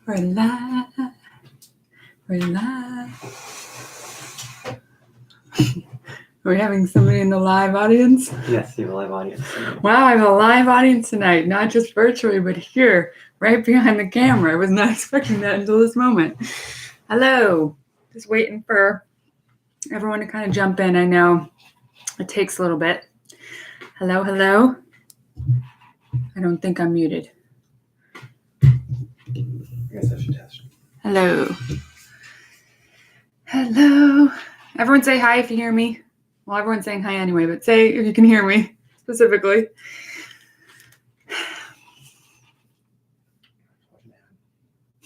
We're live. We're live. Are we having somebody in the live audience? Yes, you have a live audience. Wow, I have a live audience tonight, not just virtually, but here, right behind the camera. I was not expecting that until this moment. Hello. Just waiting for everyone to kind of jump in. I know it takes a little bit. Hello, hello. I don't think I'm muted. I guess I should test. Hello. Hello. Everyone say hi if you hear me. Well, everyone's saying hi anyway, but say if you can hear me specifically.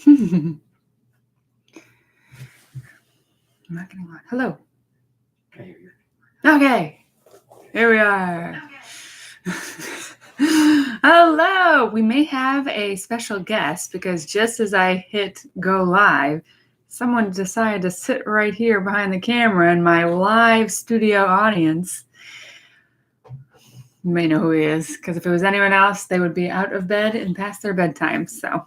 I'm not getting on. Hello. I hear you. Okay. Here we are. Hello. We may have a special guest because just as I hit go live, someone decided to sit right here behind the camera in my live studio audience. You may know who he is, because if it was anyone else, they would be out of bed and past their bedtime. So,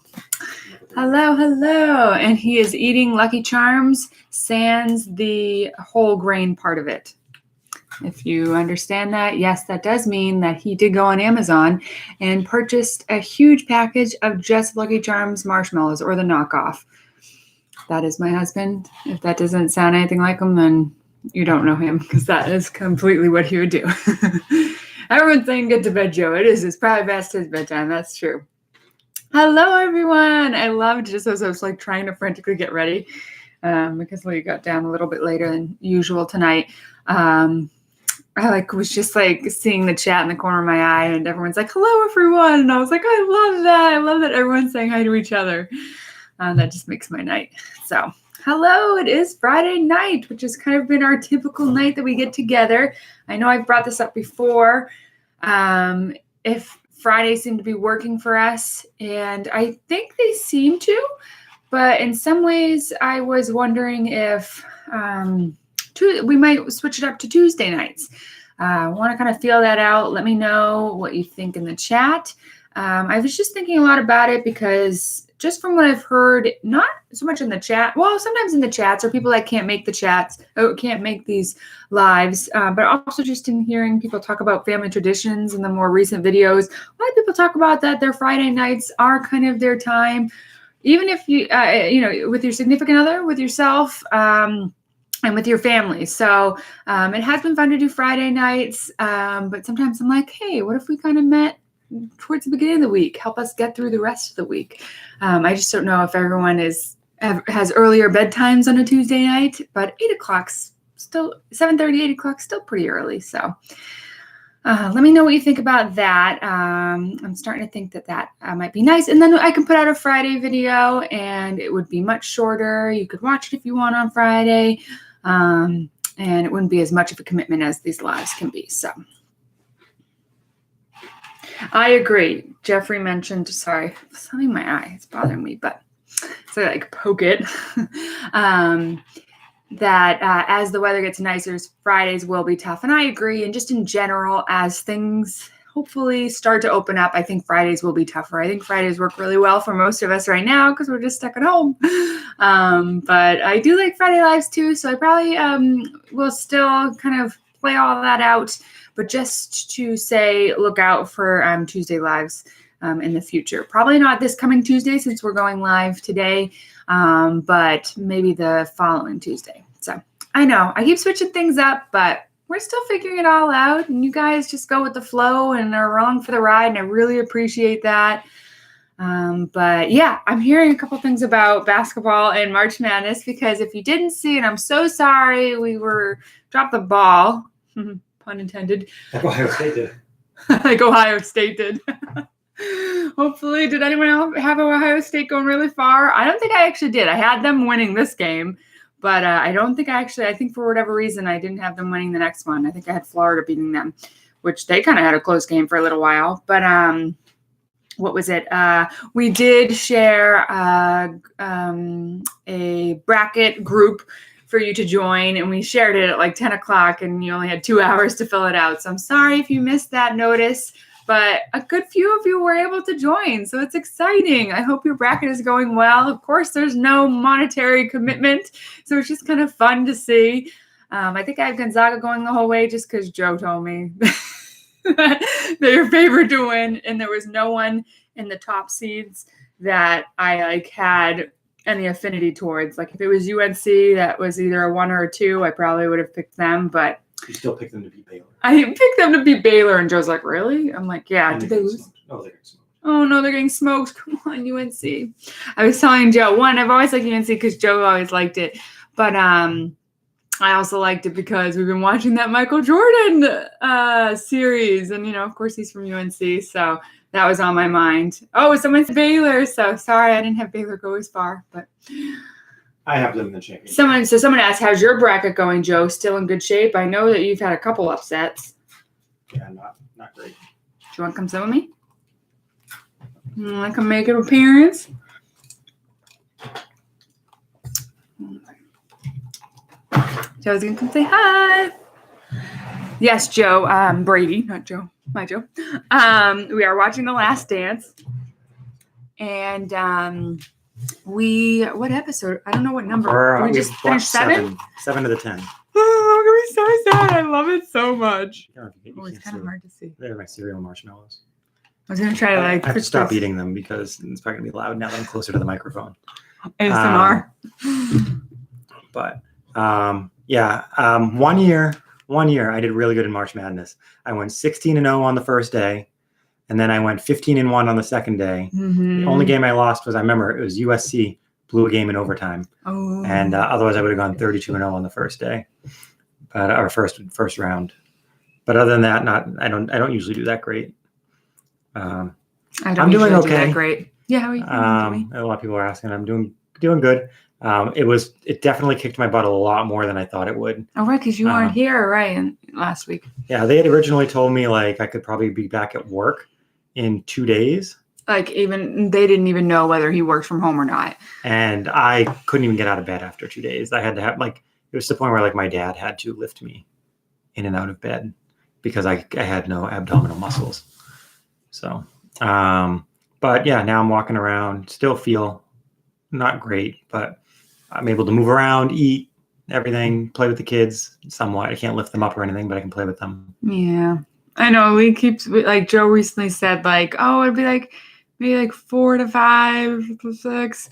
hello, hello. And he is eating Lucky Charms, sans the whole grain part of it. If you understand that, yes, that does mean that he did go on Amazon and purchased a huge package of just Lucky Charms marshmallows, or the knockoff. That is my husband. If that doesn't sound anything like him, then you don't know him, because that is completely what he would do. Everyone's saying get to bed, Joe. It's probably past his bedtime. That's true. Hello, everyone. I loved just as I was like trying to frantically get ready because we got down a little bit later than usual tonight. I was just like seeing the chat in the corner of my eye, and everyone's like, hello, everyone. And I was like, I love that. I love that everyone's saying hi to each other. That just makes my night. So, hello, it is Friday night, which has kind of been our typical night that we get together. I know I've brought this up before. If Fridays seem to be working for us, and I think they seem to, but in some ways I was wondering if we might switch it up to Tuesday nights. I want to kind of feel that out. Let me know what you think in the chat. I was just thinking a lot about it because just from what I've heard, not so much in the chat, well, sometimes in the chats, or people that can't make the chats, or can't make these lives, but also just in hearing people talk about family traditions in the more recent videos. A lot of people talk about that their Friday nights are kind of their time, even if you, with your significant other, with yourself, and with your family. So it has been fun to do Friday nights, but sometimes I'm like, hey, what if we kind of met towards the beginning of the week, help us get through the rest of the week. I just don't know if everyone has earlier bedtimes on a Tuesday night, but 8 o'clock's still 7:30, 8 o'clock, still pretty early. So let me know what you think about that. I'm starting to think that might be nice. And then I can put out a Friday video and it would be much shorter. You could watch it if you want on Friday. And it wouldn't be as much of a commitment as these lives can be. So I agree. Jeffrey mentioned, sorry, something in my eye. It's bothering me, but so I like poke it. That as the weather gets nicer, Fridays will be tough. And I agree. And just in general, as things hopefully start to open up, I think Fridays will be tougher. I think Fridays work really well for most of us right now because we're just stuck at home. But I do like Friday lives too. So I probably will still kind of play all that out. But just to say, look out for Tuesday lives in the future. Probably not this coming Tuesday since we're going live today, but maybe the following Tuesday. So I know I keep switching things up, but we're still figuring it all out. And you guys just go with the flow and are along for the ride. And I really appreciate that. But yeah, I'm hearing a couple things about basketball and March Madness because if you didn't see it, I'm so sorry. We dropped the ball. Pun intended. Like Ohio State did. Like Ohio State did. Hopefully, did anyone else have Ohio State going really far? I don't think I actually did. I had them winning this game, but I don't think I think for whatever reason, I didn't have them winning the next one. I think I had Florida beating them, which they kind of had a close game for a little while. But what was it? We did share a bracket group for you to join, and we shared it at like 10 o'clock, and you only had 2 hours to fill it out. So I'm sorry if you missed that notice. but a good few of you were able to join. So it's exciting. I hope your bracket is going well. Of course, there's no monetary commitment. So it's just kind of fun to see. I think I have Gonzaga going the whole way just because Joe told me they're favored to win. And there was no one in the top seeds that I had any affinity towards. Like if it was UNC that was either a 1 or a 2, I probably would have picked them, but You still picked them to beat Baylor. I picked them to beat Baylor, and Joe's like, really? I'm like, yeah. And Did they they got lose? smoked. Oh, they got smoked. Oh no, they're getting smoked. Come on, UNC. I was telling Joe, I've always liked UNC because Joe always liked it, but I also liked it because we've been watching that Michael Jordan series, and of course he's from UNC, so that was on my mind. Oh, someone's Baylor, so sorry I didn't have Baylor go as far, but I have them in the championship. someone asked, how's your bracket going, Joe? Still in good shape? I know that you've had a couple upsets. Yeah, not great. Do you want to come sit with me? I can make an appearance. Joe's gonna come say hi. Yes, Joe. Brady, not Joe. My Joe. We are watching The Last Dance, and what episode? I don't know what number. Did we just finish 7? 7 of the 10. Oh, I'm gonna be so sad. I love it so much. Oh, It's kind of hard to see. They're my cereal marshmallows. I was gonna try to I have to put stop this eating them because it's probably gonna be loud now that I'm closer to the microphone. ASMR. But 1 year I did really good in March Madness. I went 16-0 on the first day, and then I went 15-1 on the second day. The only game I lost was, I remember, it was USC blew a game in overtime, and otherwise I would have gone 32-0 on the first day, but our first round. But other than that, I don't usually do that great. I'm doing okay. Do that great. Yeah, how are you doing? A lot of people are asking. I'm doing good. It definitely kicked my butt a lot more than I thought it would. Oh, right, because you weren't here, right, last week. Yeah, they had originally told me I could probably be back at work in 2 days. Even they didn't even know whether he worked from home or not. And I couldn't even get out of bed after 2 days. I had to have it was to the point where my dad had to lift me in and out of bed because I had no abdominal muscles. So, but yeah, now I'm walking around, still feel not great, but I'm able to move around, eat, everything, play with the kids somewhat. I can't lift them up or anything, but I can play with them. Yeah. I know Joe recently said it'd be maybe 4 to 5 to 6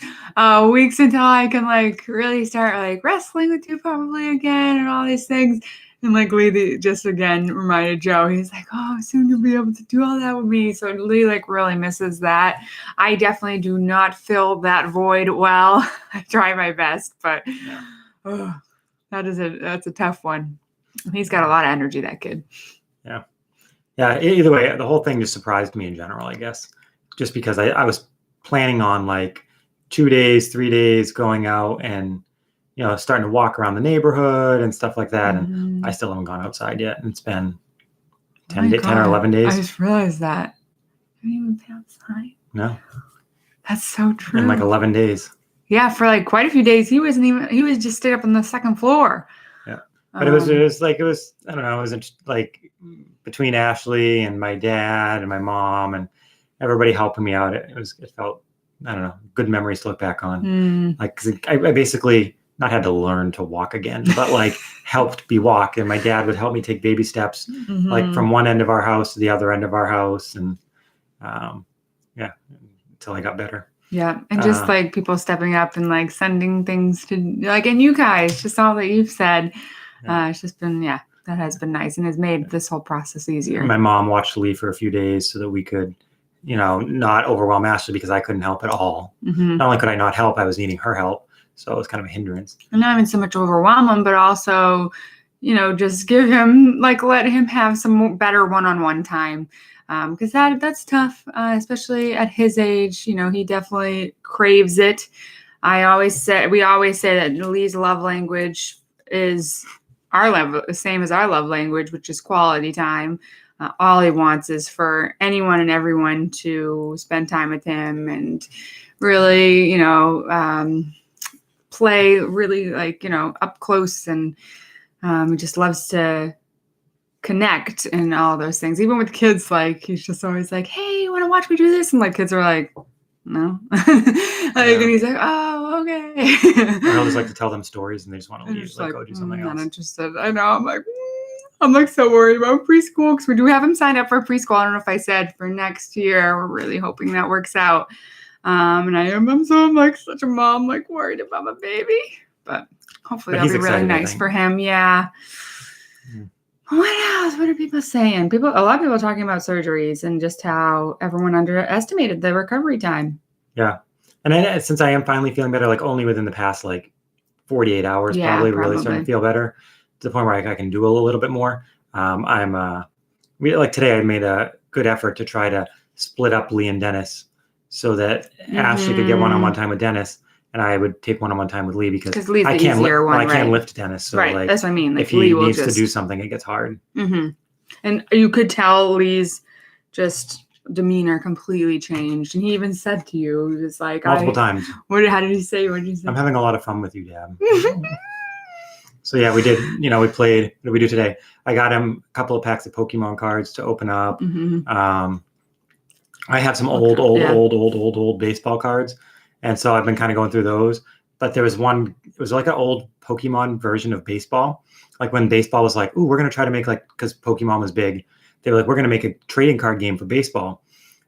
weeks until I can really start wrestling with you probably again and all these things. And Lee just again reminded Joe, he's like, oh, soon you'll be able to do all that with me. So Lee really misses that. I definitely do not fill that void well. I try my best, but that's a tough one. He's got a lot of energy, that kid. Yeah. Yeah. Either way, the whole thing just surprised me in general, I guess, just because I was planning on 2 days, 3 days going out and starting to walk around the neighborhood and stuff like that. And I still haven't gone outside yet. And it's been 10 or 11 days. I just realized that. You haven't even been outside? No. That's so true. In 11 days. Yeah, for quite a few days, he was just stayed up on the second floor. Yeah. But it was I don't know, it was between Ashley and my dad and my mom and everybody helping me out. It felt, I don't know, good memories to look back on. 'Cause I basically not had to learn to walk again, but helped be walk. And my dad would help me take baby steps, from one end of our house to the other end of our house. And until I got better. Yeah. And just people stepping up and sending things to and you guys, just all that you've said, it's just been, that has been nice and has made this whole process easier. My mom watched Lee for a few days so that we could, not overwhelm Ashley because I couldn't help at all. Not only could I not help, I was needing her help. So it was kind of a hindrance. And not even so much overwhelm him, but also, just give him, let him have some better one-on-one time. Because that's tough, especially at his age. He definitely craves it. We always say that Lee's love language is the same as our love language, which is quality time. All he wants is for anyone and everyone to spend time with him and really, play really up close. And he just loves to connect and all those things. Even with kids, like he's just always like, "Hey, you want to watch me do this?" And like kids are like, "No," and he's like, "Oh, okay." I always like to tell them stories, and they just want to leave, like go do something else. Not interested. I know. I'm like so worried about preschool because we do have him signed up for preschool. I don't know if I said for next year. We're really hoping that works out. And I'm like such a mom, like worried about my baby, but hopefully that'll be really nice for him. Yeah. What else? What are people saying? A lot of people are talking about surgeries and just how everyone underestimated the recovery time. Yeah. And since I am finally feeling better, like only within the past, like 48 hours, probably really starting to feel better to the point where I can do a little bit more. Like today I made a good effort to try to split up Lee and Dennis so that Ashley could get one-on-one time with Dennis, and I would take one-on-one time with Lee because Lee's I can't lift Dennis. So right. That's what I mean. Like if he needs to do something, it gets hard. And you could tell Lee's just demeanor completely changed. And he even said to you, he was like, multiple times. How did he say? What did he say? I'm having a lot of fun with you, Dad. So yeah, we did, we played. What did we do today? I got him a couple of packs of Pokemon cards to open up. I have some old baseball cards. And so I've been kind of going through those. But there was one, it was like an old Pokemon version of baseball. Like when baseball was like, ooh, we're going to try to make because Pokemon was big. They were like, we're going to make a trading card game for baseball.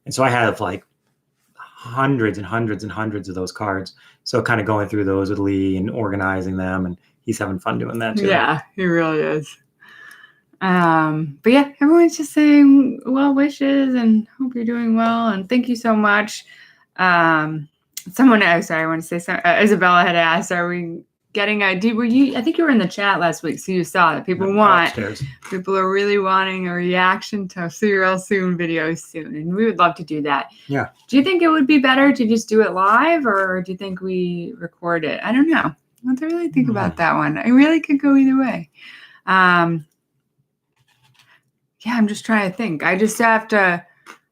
And so I have like hundreds and hundreds and hundreds of those cards. So kind of going through those with Lee and organizing them. And he's having fun doing that too. Yeah, he really is. But yeah, everyone's just saying well wishes and hope you're doing well. And thank you so much. Someone else, I want to say something. Isabella had asked, are we getting I think you were in the chat last week, so you saw that people are really wanting a reaction to See You Real Soon videos soon, and we would love to do that. Yeah. Do you think it would be better to just do it live, or do you think we record it? I don't know. I have to really think about that one. I really could go either way. Yeah, I'm just trying to think. I just have to.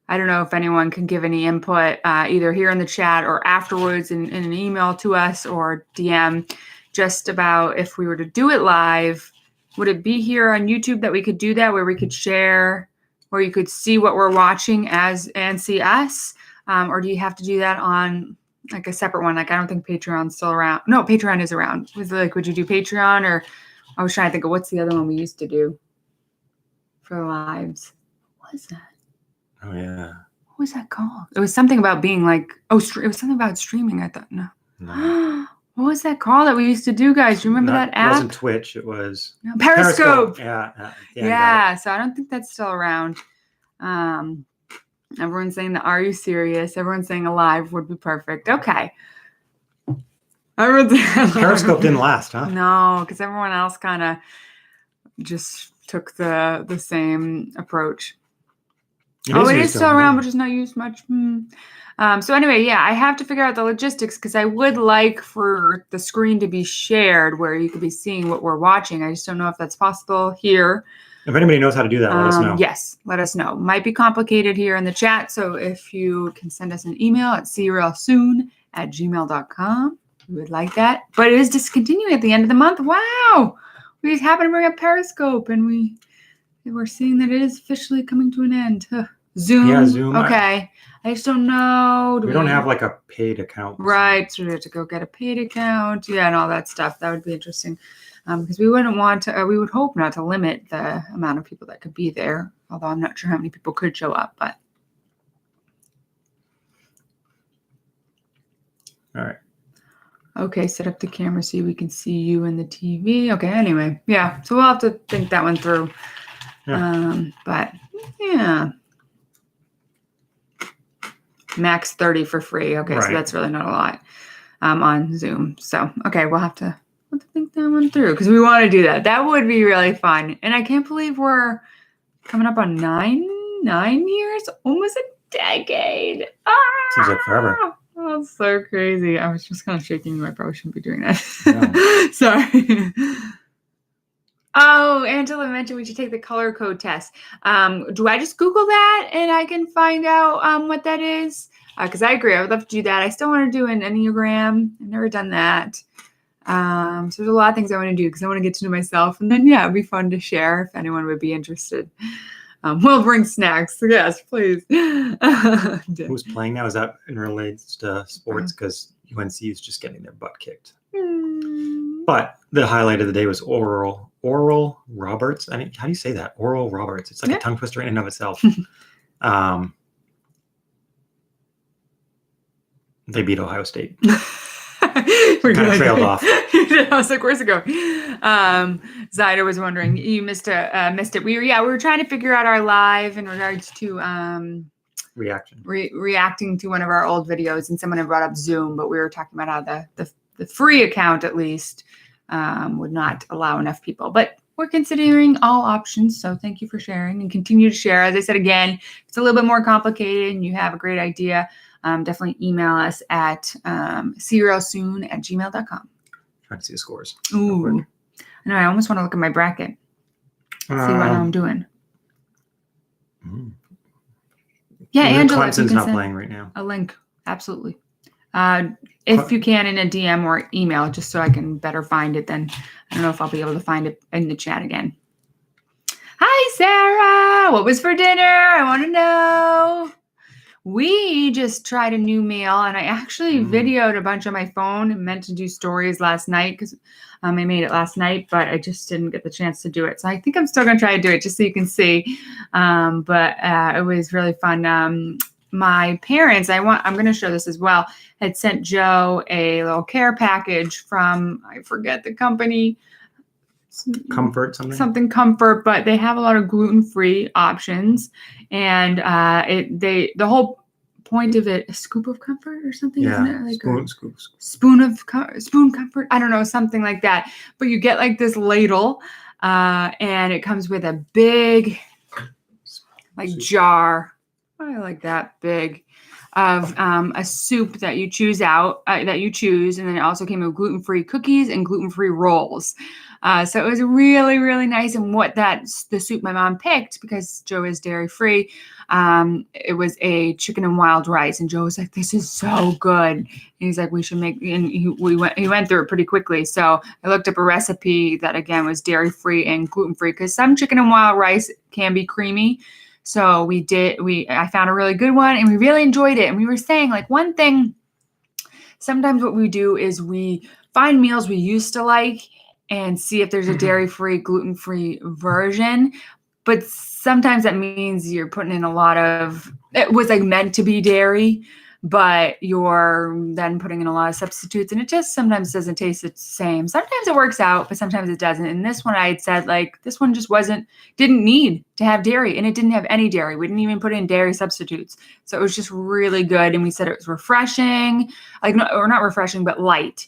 I don't know if anyone can give any input either here in the chat or afterwards in an email to us or DM just about if we were to do it live, would it be here on YouTube that we could do that where we could share, where you could see what we're watching and see us? Or do you have to do that on like a separate one? Like, I don't think Patreon's still around. No, Patreon is around. Would you do Patreon? Or I was trying to think of what's the other one we used to do for lives. What is that? Oh, yeah. What was that called? It was something about being like, it was something about streaming, I thought. No. What was that called that we used to do, guys? Do you remember that app? It wasn't Twitch. It was Periscope. Yeah. So I don't think that's still around. Everyone's saying Are You Serious? Everyone's saying a live would be perfect. Okay. Periscope didn't last, huh? No, because everyone else kind of just took the same approach. It is still around, but just not used much. So anyway, yeah, I have to figure out the logistics because I would like for the screen to be shared where you could be seeing what we're watching. I just don't know if that's possible here. If anybody knows how to do that, let us know. Yes, let us know. Might be complicated here in the chat. So if you can send us an email at seeyourrealsoon@gmail.com, we would like that. But it is discontinuing at the end of the month. Wow. We just happened to bring up Periscope and we're seeing that it is officially coming to an end. Zoom. Yeah, Zoom. Okay. I just don't know. We don't have like a paid account. Right. So we have to go get a paid account. Yeah, and all that stuff. That would be interesting. Because we wouldn't want to, we would hope not to limit the amount of people that could be there. Although I'm not sure how many people could show up, but. All right. Okay, set up the camera so we can see you in the TV. Okay, anyway. Yeah, so we'll have to think that one through. Yeah. But yeah. Max 30 for free. Okay, right. So that's really not a lot on Zoom. So, okay, we'll have to think that one through because we want to do that. That would be really fun. And I can't believe we're coming up on 9 years, almost a decade. Seems like forever. Oh, that's so crazy. I was just kind of shaking. I probably shouldn't be doing that. Yeah. Sorry. Oh, Angela mentioned we should take the color code test. Do I just Google that and I can find out what that is? Because I agree. I would love to do that. I still want to do an Enneagram. I've never done that. So there's a lot of things I want to do because I want to get to know myself. And then, yeah, it'd be fun to share if anyone would be interested. We'll bring snacks. Yes, please. Who's playing now? Is that in relates to sports? Because UNC is just getting their butt kicked. But the highlight of the day was Oral Roberts. I mean, how do you say that? Oral Roberts. It's like a tongue twister in and of itself. They beat Ohio State. Kind of trailed off. I was like, where's it going? Zyda was wondering, you missed it. We were trying to figure out our live in regards to reacting to one of our old videos, and someone had brought up Zoom, but we were talking about how the free account at least would not allow enough people. But we're considering all options, so thank you for sharing and continue to share. As I said again, it's a little bit more complicated and you have a great idea. Definitely email us at seeyoursoon@gmail.com. Trying to see the scores. Ooh. I know, I almost want to look at my bracket. See what I'm doing. Yeah, Angela. Clemson's not playing right now. A link. Absolutely. If you can in a DM or email, just so I can better find it, then I don't know if I'll be able to find it in the chat again. Hi, Sarah. What was for dinner? I want to know. We just tried a new meal, and I actually videoed a bunch on my phone and meant to do stories last night because I made it last night, but I just didn't get the chance to do it. So I think I'm still going to try to do it just so you can see. But it was really fun. My parents, I'm going to show this as well, had sent Joe a little care package from, I forget the company. Something Comfort, but they have a lot of gluten-free options, and the whole point of it, a scoop of comfort or something, isn't it? Like spoon comfort, I don't know, something like that. But you get like this ladle, and it comes with a big jar. I like that big of a soup that you choose, and then it also came with gluten-free cookies and gluten-free rolls. So it was really, really nice. And the soup my mom picked, because Joe is dairy-free, it was a chicken and wild rice. And Joe was like, this is so good. And he's like, we should make, and he went through it pretty quickly. So I looked up a recipe that, again, was dairy-free and gluten-free, because some chicken and wild rice can be creamy. So I found a really good one, and we really enjoyed it. And we were saying, like, one thing, sometimes what we do is we find meals we used to like and see if there's a dairy-free, gluten-free version. But sometimes that means you're putting in a lot of, it was like meant to be dairy, but you're then putting in a lot of substitutes, and it just sometimes doesn't taste the same. Sometimes it works out, but sometimes it doesn't. And this one I had said, like, this one just didn't need to have dairy, and it didn't have any dairy. We didn't even put in dairy substitutes. So it was just really good. And we said it was refreshing, not refreshing, but light.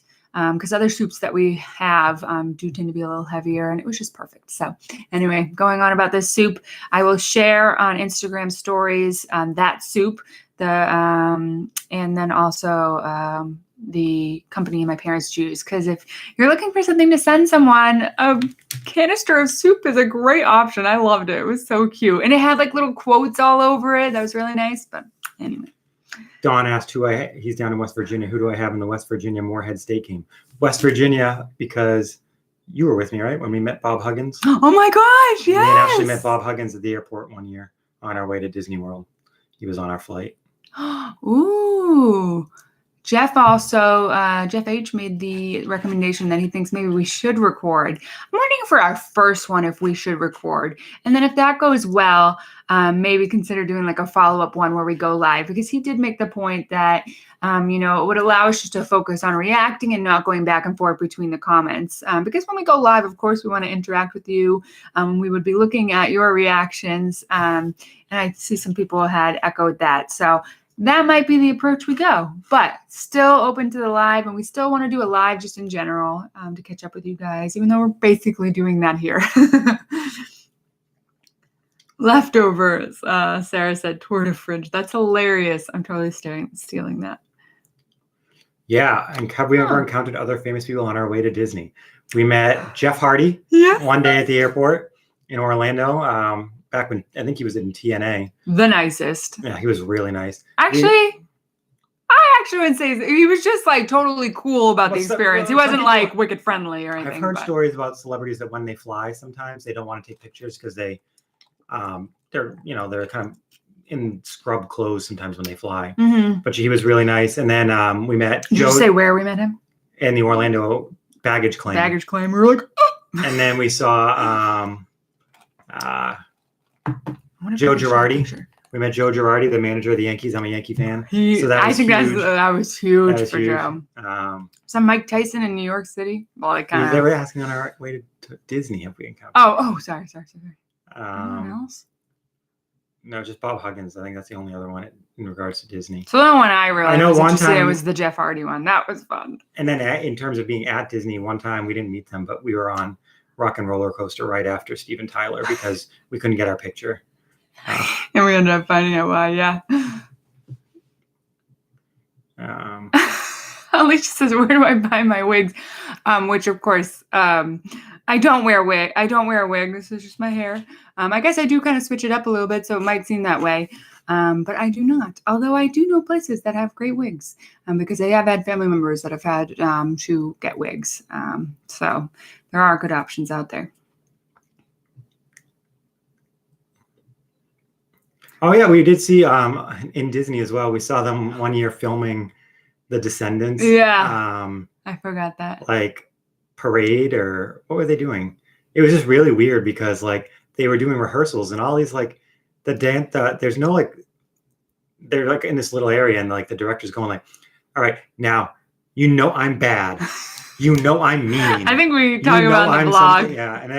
Because other soups that we have do tend to be a little heavier, and it was just perfect. So anyway, going on about this soup, I will share on Instagram stories that soup, and then also the company my parents choose. Because if you're looking for something to send someone, a canister of soup is a great option. I loved it. It was so cute. And it had like little quotes all over it. That was really nice. But anyway. Don asked he's down in West Virginia. Who do I have in the West Virginia Moorhead State game? West Virginia, because you were with me, right? When we met Bob Huggins. Oh my gosh, yes. We actually met Bob Huggins at the airport one year on our way to Disney World. He was on our flight. Ooh. Jeff H made the recommendation that he thinks maybe we should record. I'm wondering for our first one if we should record. And then if that goes well, maybe consider doing like a follow-up one where we go live, because he did make the point that, it would allow us just to focus on reacting and not going back and forth between the comments. Because when we go live, of course, we want to interact with you. We would be looking at your reactions. And I see some people had echoed that. So that might be the approach we go, but still open to the live. And we still want to do a live just in general to catch up with you guys, even though we're basically doing that here. Leftovers, Sarah said, toward a fridge. That's hilarious. I'm totally stealing that. Yeah, and have we ever encountered other famous people on our way to Disney? We met Jeff Hardy one day at the airport in Orlando, back when I think he was in TNA. The nicest. Yeah, he was really nice. I actually wouldn't say he was just like totally cool about the experience. He wasn't like wicked friendly or anything. I've heard stories about celebrities that when they fly, sometimes they don't want to take pictures because they're they're kind of in scrub clothes sometimes when they fly. Mm-hmm. But he was really nice. And then we met Did Joe. you say where we met him? In the Orlando baggage claim. Baggage claim. We were like, oh! And then we saw Joe Girardi. We met Joe Girardi, the manager of the Yankees. I'm a Yankee fan. I think that was huge for huge. Joe. Some Mike Tyson in New York City. Well, they were asking on our way to Disney if we encountered. Oh, sorry. Anyone else? No, just Bob Huggins. I think that's the only other one in regards to Disney. So the one I really was one interested in time was the Jeff Hardy one. That was fun. And then in terms of being at Disney, one time we didn't meet them, but we were on Rock and Roller Coaster right after Steven Tyler because we couldn't get our picture. And we ended up finding out why, yeah. Alicia says, where do I buy my wigs? Which of course, I don't wear a wig. This is just my hair. I guess I do kind of switch it up a little bit, so it might seem that way. But I do not. Although I do know places that have great wigs, because I have had family members that have had to get wigs. So there are good options out there. Oh yeah, we did see in Disney as well. We saw them one year filming The Descendants. Yeah. I forgot that. Like parade or what were they doing? It was just really weird because like they were doing rehearsals and all these like the dance. There's no like they're like in this little area and like the director's going like, all right, now I'm bad. I'm mean. I think we talk about the blog. Yeah, and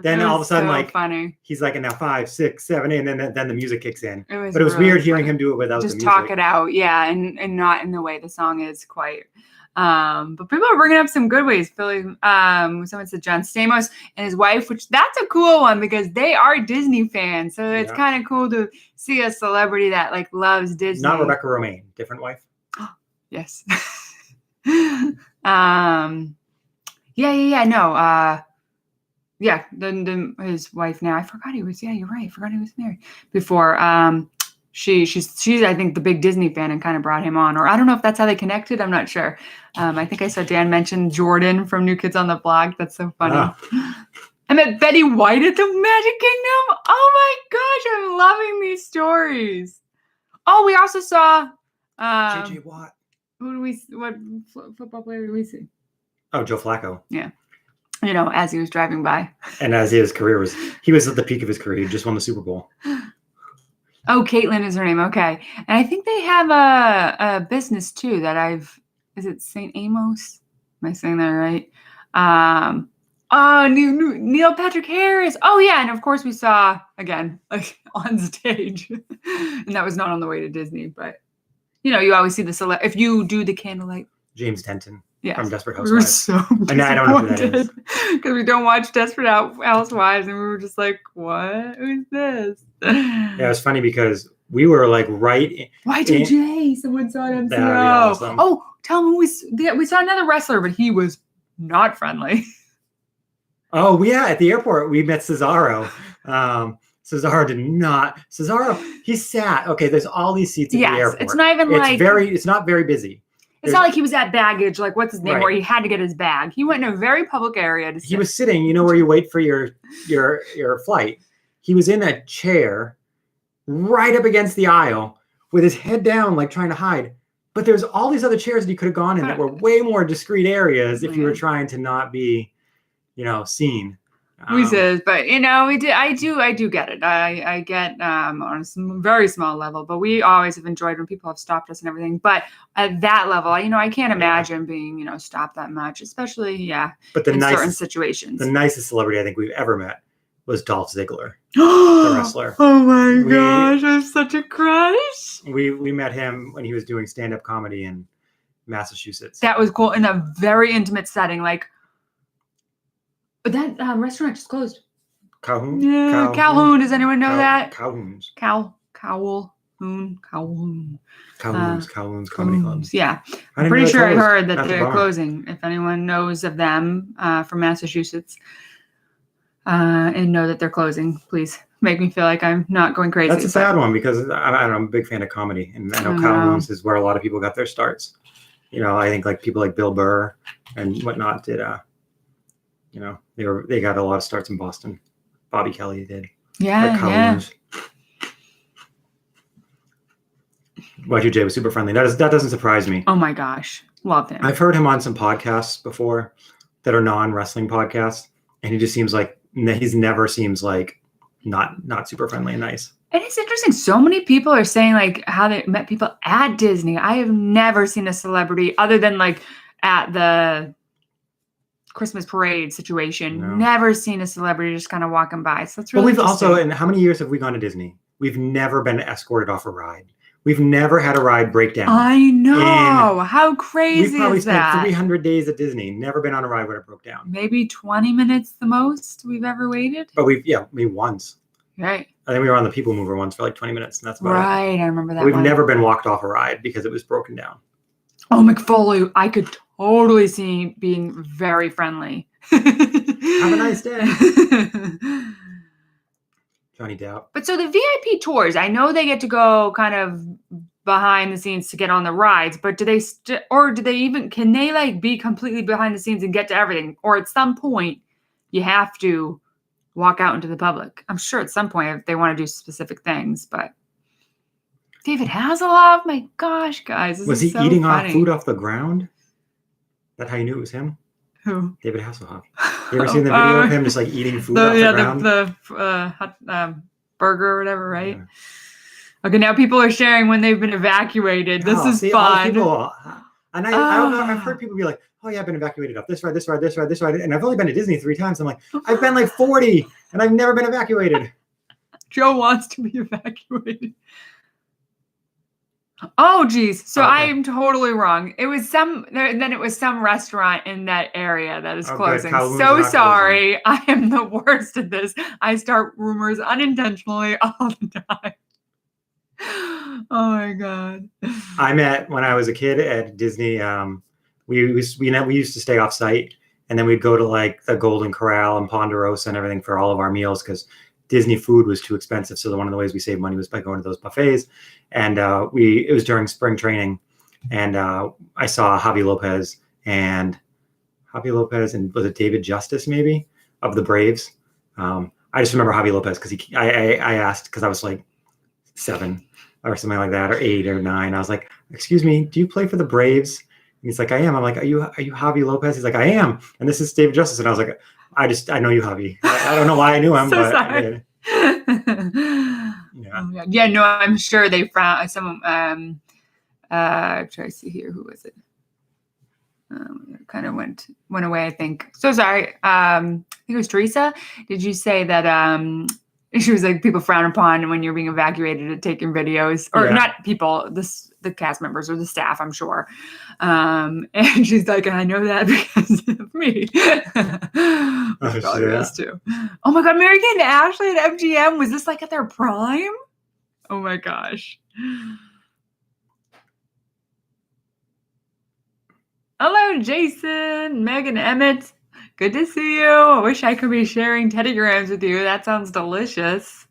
then all of a sudden so funny. He's like, and now 5, 6, 7, 8, and then the music kicks in. It was really weird hearing him do it without just the music. talk it out, yeah, and not in the way the song is quite. But people are bringing up some good ways. Someone said John Stamos and his wife, which that's a cool one because they are Disney fans. So it's kind of cool to see a celebrity that like loves Disney. Not Rebecca Romaine, different wife. Yes. His wife now. I forgot he was. Yeah, you're right. I forgot he was married before. She's I think the big Disney fan and kind of brought him on, or I don't know if that's how they connected. I'm not sure. I think I saw Dan mention Jordan from New Kids on the Block. That's so funny. I met Betty White at the Magic Kingdom. Oh my gosh, I'm loving these stories. Oh, we also saw JJ Watt. What football player did we see? Oh, Joe Flacco. Yeah. As he was driving by. And as he was at the peak of his career. He just won the Super Bowl. Oh, Caitlin is her name. Okay. And I think they have a business too is it St. Amos? Am I saying that right? Neil Patrick Harris. Oh yeah. And of course we saw again, like on stage and that was not on the way to Disney, but you always see the if you do the candlelight. James Denton. Yeah, from Desperate Housewives. We were so and I don't know who that is because we don't watch Desperate Housewives, and we were just like, "What? Who's this?" Yeah, it was funny because we were like right. Y2J. Someone saw it on MCO. Awesome. Oh, tell me we saw another wrestler, but he was not friendly. Oh yeah, at the airport we met Cesaro. Cesaro, he sat. Okay, there's all these seats at the airport. It's not even it's not very busy. It's not like he was at baggage, like what's his name, where he had to get his bag. He went in a very public area to sit. He was sitting, where you wait for your flight. He was in a chair right up against the aisle with his head down, like trying to hide. But there's all these other chairs that you could have gone in that were way more discreet areas if you were trying to not be, seen. We said, but I do get it. I get on a very small level, but we always have enjoyed when people have stopped us and everything. But at that level, I can't imagine being, stopped that much, especially, but in certain situations. The nicest celebrity I think we've ever met was Dolph Ziggler, the wrestler. Oh my gosh, I have such a crush. We met him when he was doing stand-up comedy in Massachusetts. That was cool in a very intimate setting, like. But that restaurant just closed. Calhoun? Yeah, Calhoun. Does anyone know that? Calhoun's. Calhoun Comedy Clubs. Yeah. I'm pretty sure I heard that they're closing. If anyone knows of them from Massachusetts and know that they're closing, please make me feel like I'm not going crazy. That's a sad one because I'm a big fan of comedy, and I know Kyle Moon's is where a lot of people got their starts. I think like people like Bill Burr and whatnot did. They got a lot of starts in Boston. Bobby Kelly did. Yeah, yeah. Y2J was super friendly. That doesn't surprise me. Oh my gosh, love him. I've heard him on some podcasts before that are non-wrestling podcasts, and he just seems like never seems like not super friendly and nice. And it's interesting. So many people are saying like how they met people at Disney. I have never seen a celebrity other than like at the Christmas parade situation. No. Never seen a celebrity just kind of walking by. So it's really. But we've also, and how many years have we gone to Disney? We've never been escorted off a ride. We've never had a ride break down. I know. How crazy is that? We've probably spent 300 days at Disney. Never been on a ride where it broke down. Maybe 20 minutes the most we've ever waited. But maybe once. Right. I think we were on the People Mover once for like 20 minutes, and that's about it. Right, I remember that. We've never been walked off a ride because it was broken down. Oh, McFoley, I could totally see being very friendly. Have a nice day. Johnny Depp. But so the VIP tours, I know they get to go kind of behind the scenes to get on the rides, but can they like be completely behind the scenes and get to everything? Or at some point you have to walk out into the public? I'm sure at some point if they want to do specific things, but David Hasselhoff, my gosh, guys. Was he eating off food off the ground? Is that how you knew it was him? Who? David Hasselhoff. You ever seen the video of him just like eating food off the ground? The burger or whatever, right? Yeah. Okay, now people are sharing when they've been evacuated. This is fun. People, and I don't know. I've heard people be like, "Oh yeah, I've been evacuated off this ride, this ride, this ride, this ride," and I've only been to Disney 3 times. I'm like, I've been like 40, and I've never been evacuated. Joe wants to be evacuated. Oh geez, so okay. I am totally wrong. It was some restaurant in that area that is closing. So sorry, closing. I am the worst at this. I start rumors unintentionally all the time. Oh my god. I met when I was a kid at Disney. We used to stay off site, and then we'd go to like the Golden Corral and Ponderosa and everything for all of our meals because Disney food was too expensive. So one of the ways we saved money was by going to those buffets. And it was during spring training, and I saw Javi Lopez and was it David Justice maybe of the Braves? I just remember Javi Lopez because I asked because I was like 7 or something like that, or 8 or 9. I was like, "Excuse me, do you play for the Braves?" And he's like, "I am." I'm like, "Are you Javi Lopez?" He's like, "I am." And this is David Justice. And I was like, I know you, Javi. I don't know why I knew him, but sorry. Yeah, no, I'm sure they found someone. Try to see here. Who was it? Kind of went away, I think. So sorry. I think it was Teresa. Did you say that she was like people frown upon when you're being evacuated at taking videos, or not people, the cast members or the staff, I'm sure. And she's like, I know that because of me. Too. Oh my God, Mary Kate and Ashley at MGM. Was this like at their prime? Oh my gosh. Hello, Jason, Megan, Emmett. Good to see you. I wish I could be sharing teddygrams with you. That sounds delicious.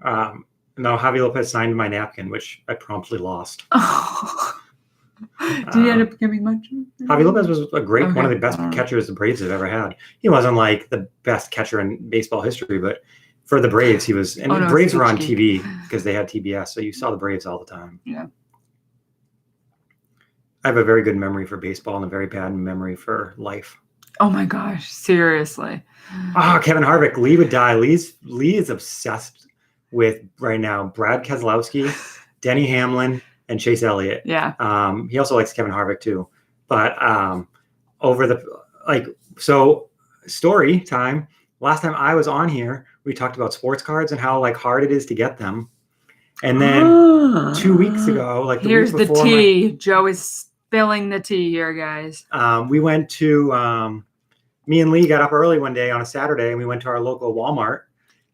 No, Javi Lopez signed my napkin, which I promptly lost. Oh. Did you end up giving much? Javi Lopez was one of the best catchers the Braves have ever had. He wasn't like the best catcher in baseball history, but for the Braves, he was. And the Braves were on TV because they had TBS, so you saw the Braves all the time. Yeah. I have a very good memory for baseball and a very bad memory for life. Oh my gosh, seriously. Oh, Kevin Harvick. Lee would die. Lee is obsessed with right now Brad Keselowski, Denny Hamlin, and Chase Elliott. Yeah. He also likes Kevin Harvick too. But story time. Last time I was on here, we talked about sports cards and how like hard it is to get them. And then 2 weeks ago, here's the tea. Joe is spilling the tea here, guys. We went to me and Lee got up early one day on a Saturday, and we went to our local Walmart.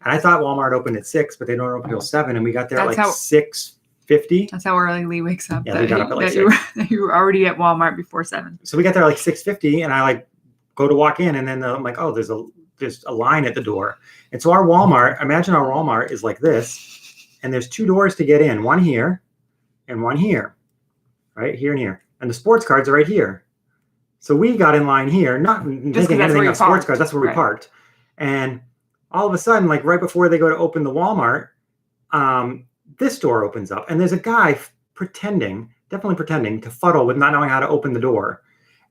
And I thought Walmart opened at 6, but they don't open until 7. And we got there at 6:50. That's how early Lee wakes up. Yeah, we got up at 6. You were already at Walmart before 7. So we got there at 6:50, and I go to walk in, and then I'm like, oh, there's there's a line at the door. And so our Walmart, imagine our Walmart is like this, and there's 2 doors to get in, one here and one here, right here and here. And the sports cards are right here. So we got in line here, not thinking anything of sports cards. That's where we parked. And all of a sudden, like right before they go to open the Walmart, this door opens up, and there's a guy definitely pretending to fuddle with not knowing how to open the door.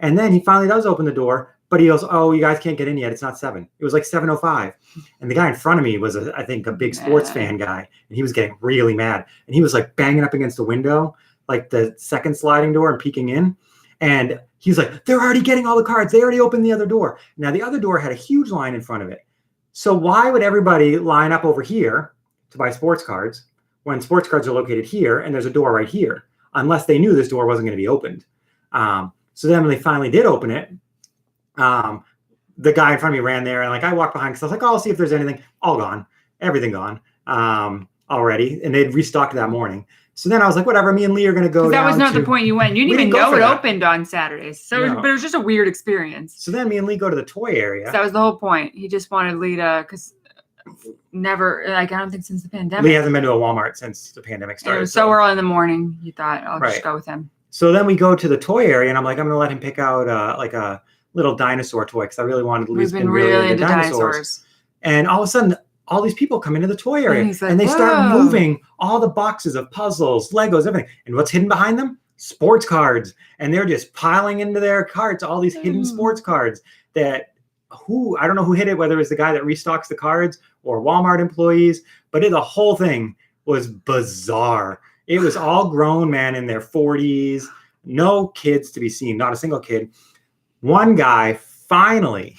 And then he finally does open the door, but he goes, "Oh, you guys can't get in yet. It's not 7." It was like 7:05. And the guy in front of me was, I think, a big sports fan guy, and he was getting really mad. And he was like banging up against the window, like the second sliding door, and peeking in. And he's like, "They're already getting all the cards. They already opened the other door." Now, the other door had a huge line in front of it. So why would everybody line up over here to buy sports cards when sports cards are located here and there's a door right here, unless they knew this door wasn't going to be opened? So then when they finally did open it, the guy in front of me ran there, and like I walked behind because I was like, "Oh, I'll see if there's anything." All gone, everything gone already, and they'd restocked that morning. So then I was like, "Whatever." Me and Lee are going to go. That was not the point you went. You didn't even know it opened on Saturdays, so No. but it was just a weird experience. So then me and Lee go to the toy area. So that was the whole point. He just wanted Lee to, because never, like I don't think since the pandemic. Lee hasn't been to a Walmart since the pandemic started. It was so early in the morning. You thought I'll just Right. go with him. So then we go to the toy area, and I'm like, I'm going to let him pick out like a little dinosaur toy because I really wanted to. We've been really into dinosaurs. And all of a sudden, all these people come into the toy area, And, and they start moving all the boxes of puzzles, Legos, everything. And what's hidden behind them? Sports cards. And they're just piling into their carts all these hidden sports cards that I don't know who hid it, whether it was the guy that restocks the cards or Walmart employees, but the whole thing was bizarre. It was all grown men in their 40s, no kids to be seen, not a single kid. One guy finally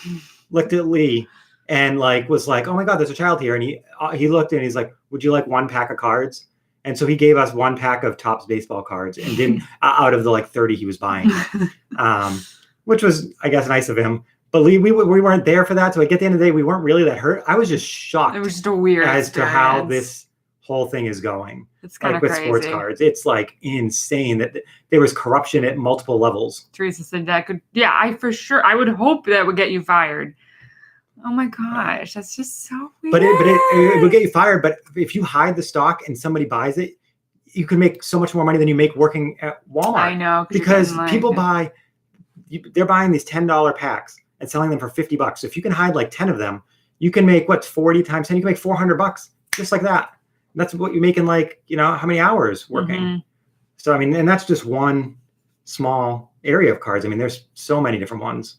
looked at Lee and like was like, "Oh my God, there's a child here." And he looked and he's like, "Would you like 1 pack of cards?" And so he gave us 1 pack of Topps baseball cards and didn't out of the like 30 he was buying, which was, I guess, nice of him. But Lee, we weren't there for that. So like at the end of the day, we weren't really that hurt. I was just shocked. It was just a weird as experience. To how this whole thing is going. It's kind of with crazy. Sports cards. It's like insane that there was corruption at multiple levels. Teresa said that could, I would hope that would get you fired. Oh my gosh, that's just so weird. But it would get you fired. But if you hide the stock and somebody buys it, you can make so much more money than you make working at Walmart. I know. Because people they're buying these $10 packs and selling them for $50. So if you can hide like 10 of them, you can make 40 times 10, you can make $400 just like that. And that's what you make in like, how many hours working. Mm-hmm. So, I mean, and that's just one small area of cards. I mean, there's so many different ones.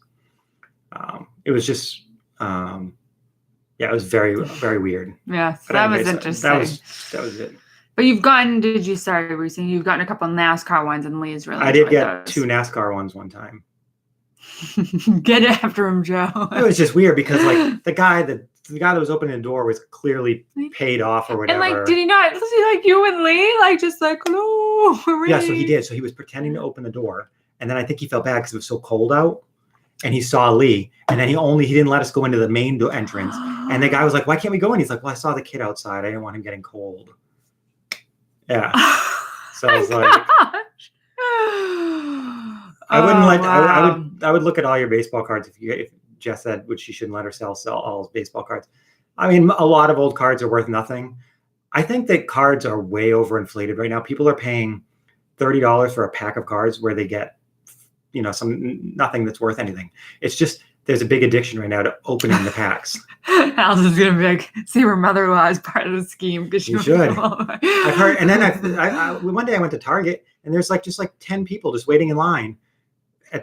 It was just, it was very, very weird. Yeah, so that was interesting. That was it. But you've gotten, recently, you've gotten a couple NASCAR ones, and Lee's really I did get those. 2 NASCAR ones one time. Get after him, Joe. It was just weird because like the guy that was opening the door was clearly paid off or whatever. And like, did he not see like you and Lee? Like just like, no. Yeah, so he did. So he was pretending to open the door. And then I think he felt bad because it was so cold out. And he saw Lee. And then he didn't let us go into the main door entrance. And the guy was like, "Why can't we go in?" He's like, "Well, I saw the kid outside. I didn't want him getting cold." Yeah. So I was like, I would look at all your baseball cards if Jess said, which she shouldn't let her sell all baseball cards. I mean, a lot of old cards are worth nothing. I think that cards are way overinflated right now. People are paying $30 for a pack of cards where they get, nothing that's worth anything. It's just, there's a big addiction right now to opening the packs. Alice is going to be like, see her mother-in-law is part of the scheme. Because you should. I've heard, and then one day I went to Target and there's just 10 people just waiting in line at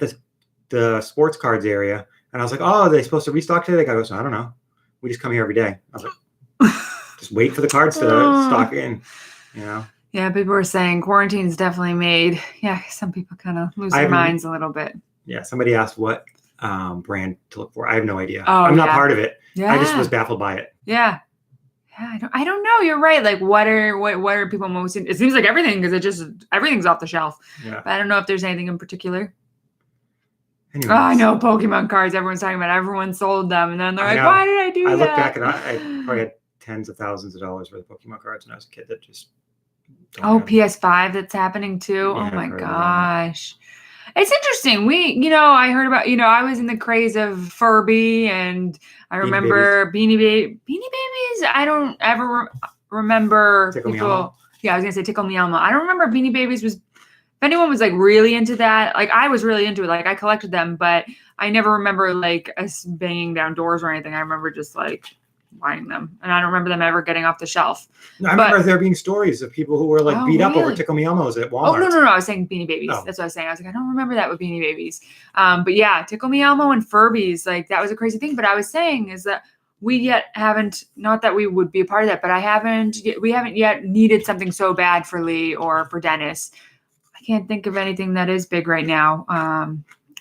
the sports cards area. And I was like, "Oh, are they supposed to restock today?" The guy goes, "I don't know. We just come here every day." I was like, just wait for the cards to stock in, Yeah, people were saying quarantine's definitely made, some people kind of lose their minds a little bit. Yeah, somebody asked what brand to look for. I have no idea. Oh, I'm not part of it. Yeah. I just was baffled by it. Yeah. Yeah, I don't know. You're right. Like, what are people most? It seems like everything because everything's off the shelf. Yeah. But I don't know if there's anything in particular. Anyways. Oh, I know Pokemon cards. Everyone's talking about. Everyone sold them, and then they're like, "Why did I do that?" I look back and I probably had tens of thousands of dollars worth of Pokemon cards when I was a kid that just. PS5 that's happening too. Yeah, oh my gosh. It's interesting. I heard about, I was in the craze of Furby, and I remember Beanie Babies. I don't ever remember Tickle Me people. Elmo? Yeah, I was gonna say Tickle Me Elmo. I don't remember Beanie Babies was. If anyone was like really into that, like I was really into it. Like I collected them, but I never remember like us banging down doors or anything. I remember just like buying them, and I don't remember them ever getting off the shelf. No, I remember there being stories of people who were like beat up over Tickle Me Elmos at Walmart. Oh, no. I was saying Beanie Babies. Oh. That's what I was saying. I was like, I don't remember that with Beanie Babies. But yeah, Tickle Me Elmo and Furbies, like that was a crazy thing. But I was saying is that we haven't, not that we would be a part of that, but we haven't yet needed something so bad for Lee or for Dennis. I can't think of anything that is big right now.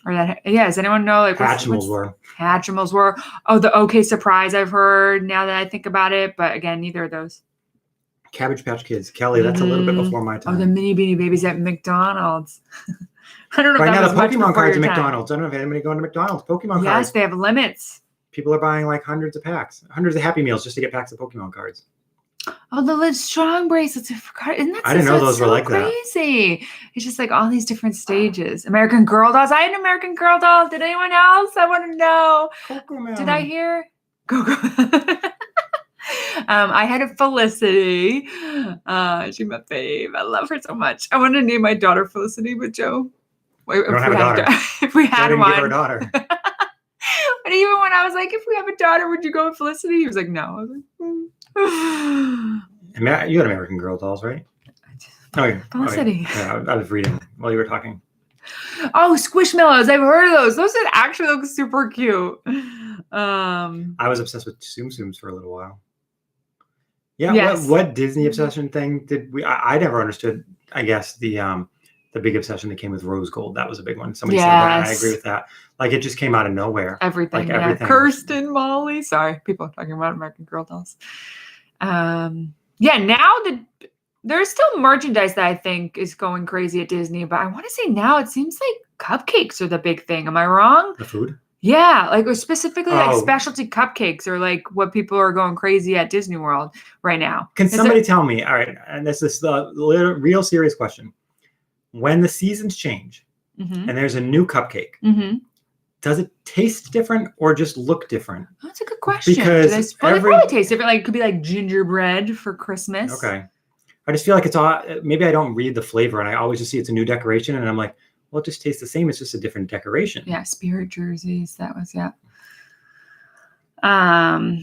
Does anyone know? Like Hatchimals were. Oh, the OK Surprise I've heard now that I think about it. But again, neither of those. Cabbage Patch Kids. Kelly, that's a little bit before my time. Oh, the mini Beanie Babies at McDonald's. I don't know. Right now, the Pokemon cards at McDonald's. I don't know if anybody going to McDonald's. Pokemon cards. Yes, they have limits. People are buying like hundreds of Happy Meals just to get packs of Pokemon cards. Oh, the Live Strong bracelets. I didn't know those were like crazy. That. It's just like all these different stages. American Girl dolls. I had an American Girl doll. Did anyone else? I want to know. Cocomelon. Did I hear? Go. I had a Felicity. She's my fave. I love her so much. I want to name my daughter Felicity, but Joe. Wait, if we have a daughter. If we had one. Give her a daughter. But even when I was like, if we have a daughter, would you go with Felicity? He was like, no. I was like, You had American Girl dolls, right? Oh, yeah. Felicity. Oh, yeah. I was reading while you were talking. Oh, Squishmallows. I've heard of those. Those actually look super cute. I was obsessed with Tsum Tsums for a little while. Yeah. Yes. What Disney obsession thing did we? I never understood. I guess the big obsession that came with Rose Gold. That was a big one. Somebody said that. I agree with that. Like it just came out of nowhere. Everything. Like everything. Kirsten, Molly. Sorry, people are talking about American Girl dolls. Now there's still merchandise that I think is going crazy at Disney, but I want to say now it seems like cupcakes are the big thing. Am I wrong? The food? Yeah, like specifically like specialty cupcakes are like what people are going crazy at Disney World right now. Can somebody tell me? All right, and this is the real serious question. When the seasons change and there's a new cupcake, does it taste different or just look different? That's a good question. Because they probably taste different. Like it could be like gingerbread for Christmas. Okay. I just feel like it's all, maybe I don't read the flavor and I always just see it's a new decoration and I'm like, well, it just tastes the same. It's just a different decoration. Yeah. Spirit jerseys. That was, yeah. Oh,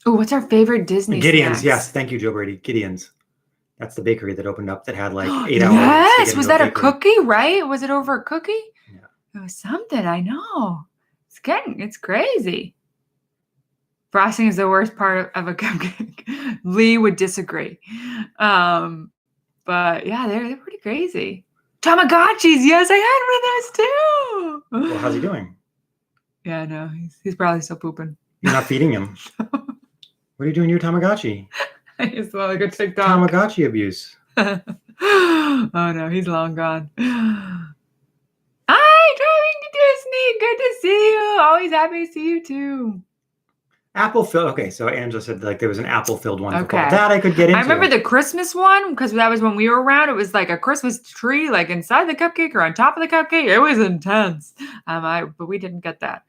what's our favorite Disney Gideon's. snacks? Yes. Thank you, Joe Brady. Gideon's. That's the bakery that opened up that had like 8 hours. Yes. Was that a cookie, right? Was it over a cookie? Yeah. It was something. I know. It's crazy. Frosting is the worst part of a cupcake. Lee would disagree. But yeah, they're pretty crazy. Tamagotchis. Yes, I had one of those too. Well, how's he doing? Yeah, no, he's probably still pooping. You're not feeding him. What are you doing to your Tamagotchi? I just want to go TikTok. Tamagotchi abuse. Oh no, he's long gone. Hi, driving to Disney. Good to see you. Always happy to see you too. Apple filled. Okay, so Angela said like there was an apple filled one. Okay, that I could get into. I remember the Christmas one because that was when we were around. It was like a Christmas tree, like inside the cupcake or on top of the cupcake. It was intense. But we didn't get that.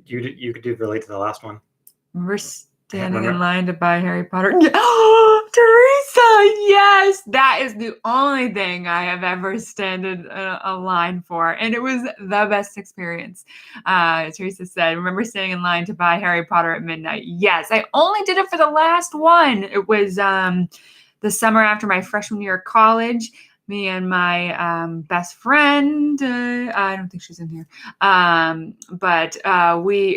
You could relate to the last one. We're standing in line to buy Harry Potter. Oh, Teresa, yes, that is the only thing I have ever stood in a line for, and it was the best experience. Teresa said, "Remember standing in line to buy Harry Potter at midnight?" Yes, I only did it for the last one. It was the summer after my freshman year of college. Me and my best friend, I don't think she's in here, but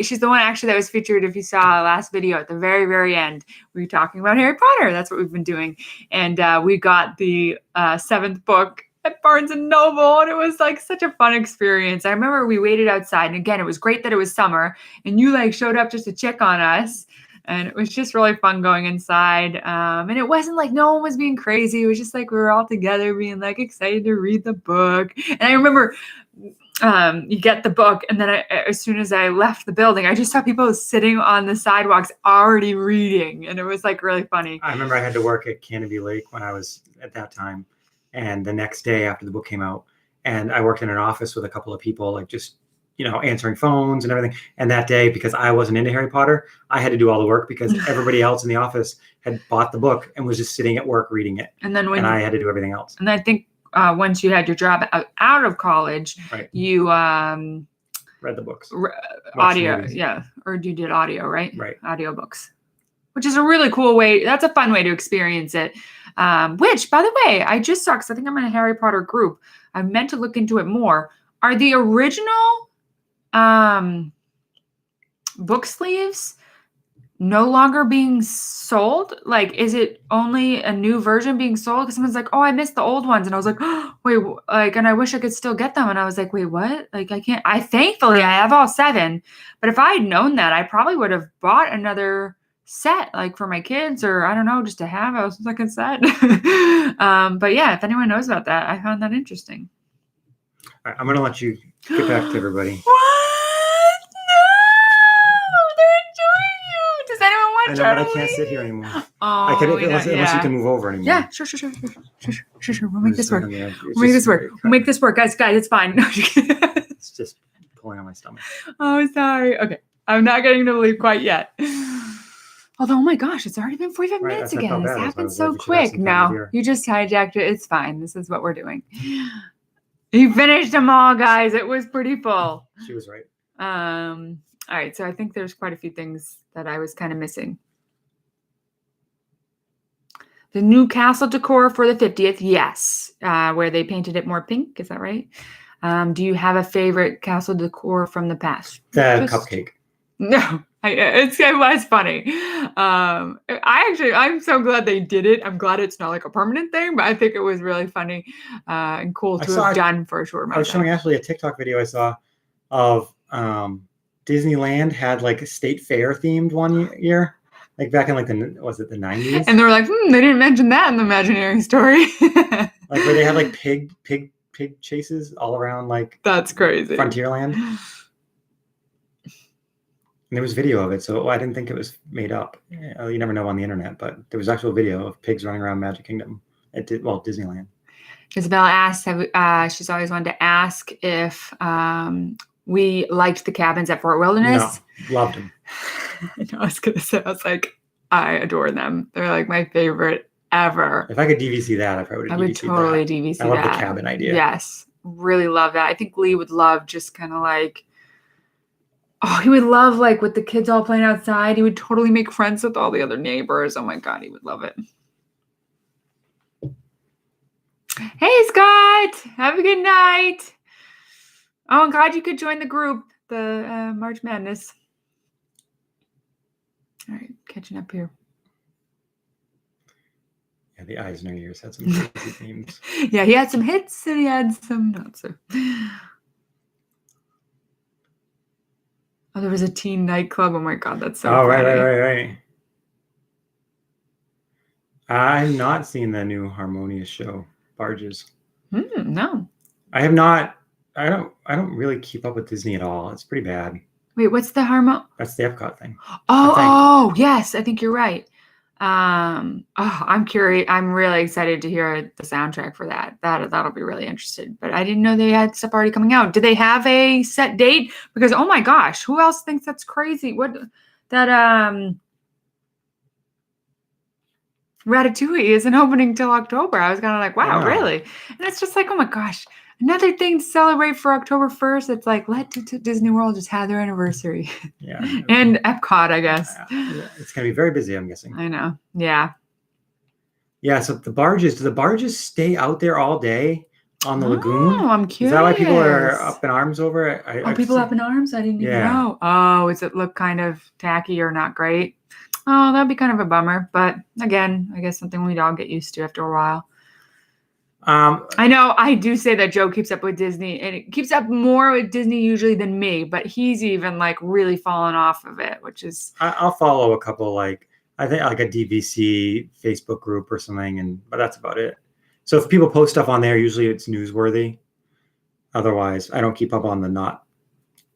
she's the one actually that was featured, if you saw last video at the very, very end, we were talking about Harry Potter. That's what we've been doing. And we got the 7th book at Barnes & Noble, and it was like such a fun experience. I remember we waited outside, and again, it was great that it was summer, and you like showed up just to check on us. And it was just really fun going inside. And it wasn't like no one was being crazy. It was just like we were all together being like excited to read the book. And I remember you get the book. And then as soon as I left the building, I just saw people sitting on the sidewalks already reading. And it was like really funny. I remember I had to work at Canopy Lake when I was at that time. And the next day after the book came out, and I worked in an office with a couple of people, like just, answering phones and everything. And that day, because I wasn't into Harry Potter, I had to do all the work because everybody else in the office had bought the book and was just sitting at work reading it. And then I had to do everything else. And I think once you had your job out of college, right. You read the books. Audio, yeah. Or you did audio, right? Right. Audio books, which is a really cool way. That's a fun way to experience it. Which, by the way, I just saw, because I think I'm in a Harry Potter group. I meant to look into it more. Are the original book sleeves no longer being sold? Like, is it only a new version being sold? Because someone's like, oh, I missed the old ones. And I was like, oh, wait, and I wish I could still get them. And I was like, wait, what? Like, I can't. Thankfully, I have all 7. But if I had known that, I probably would have bought another set, like for my kids, or I don't know, just to have a second set. But yeah, if anyone knows about that, I found that interesting. All right, I'm going to let you get back to everybody. What? No! They're enjoying you! Does anyone want I to know, try but to I can't leave? sit here anymore. Oh, unless you can move over anymore. Yeah, sure. We'll make this work. We'll make this work. Guys, it's fine. No, it's just pulling on my stomach. Oh, sorry. Okay. I'm not getting to leave quite yet. Although, oh my gosh, it's already been 45 minutes again. This happened so quick. No, you just hijacked it. It's fine. This is what we're doing. You finished them all, guys. It was pretty full. She was right. All right. So I think there's quite a few things that I was kind of missing. The new castle decor for the 50th. Yes. Where they painted it more pink. Is that right? Do you have a favorite castle decor from the past? Cupcake. No, it was funny. I'm so glad they did it. I'm glad it's not like a permanent thing, but I think it was really funny and cool to have done for a short amount of time. I was showing Ashley a TikTok video I saw of Disneyland had like a state fair themed one year, like back in like the 90s? And they were like, they didn't mention that in the Imagineering story. Like where they had like pig chases all around, like that's crazy. Frontierland. And there was video of it, so I didn't think it was made up. You never know on the internet, but there was actual video of pigs running around Magic Kingdom at Disneyland. Isabella asked, she's always wanted to ask if we liked the cabins at Fort Wilderness. No, loved them. I was going to say, I was like, I adore them. They're like my favorite ever. If I could DVC that, I probably would totally DVC that. I love the cabin idea. Yes, really love that. I think Lee would love just kind of like, he would love like with the kids all playing outside. He would totally make friends with all the other neighbors. Oh my God, he would love it. Hey, Scott. Have a good night. Oh, I'm glad you could join the group, the March Madness. All right, catching up here. Yeah, the Eisner years had some crazy themes. Yeah, he had some hits and he had some not so. Oh, there was a teen nightclub. Oh my God, that's so funny. Right. I've not seen the new Harmonious show, Barges. No. I have not. I don't really keep up with Disney at all. It's pretty bad. Wait, what's the That's the Epcot thing. Oh, yes, I think you're right. I'm curious. I'm really excited to hear the soundtrack for that. That'll be really interesting. But I didn't know they had stuff already coming out. Do they have a set date? Because oh my gosh, who else thinks that's crazy? Ratatouille isn't opening till October. I was kind of like, wow, really? And it's just like, oh my gosh, another thing to celebrate for October 1st. It's like, let Disney World just have their anniversary. Yeah. And Epcot, I guess. Yeah, it's going to be very busy, I'm guessing. I know. Yeah. Yeah, so do the barges stay out there all day on the lagoon? Oh, I'm curious. Is that why people are up in arms over it? Up in arms? I didn't even know. Oh, does it look kind of tacky or not great? Oh, that'd be kind of a bummer. But again, I guess something we'd all get used to after a while. I know I do say that Joe keeps up with Disney, and it keeps up more with Disney usually than me, but he's even like really fallen off of it, which is... I'll follow a couple, I think like a DVC Facebook group or something, but that's about it. So if people post stuff on there, usually it's newsworthy. Otherwise, I don't keep up on the not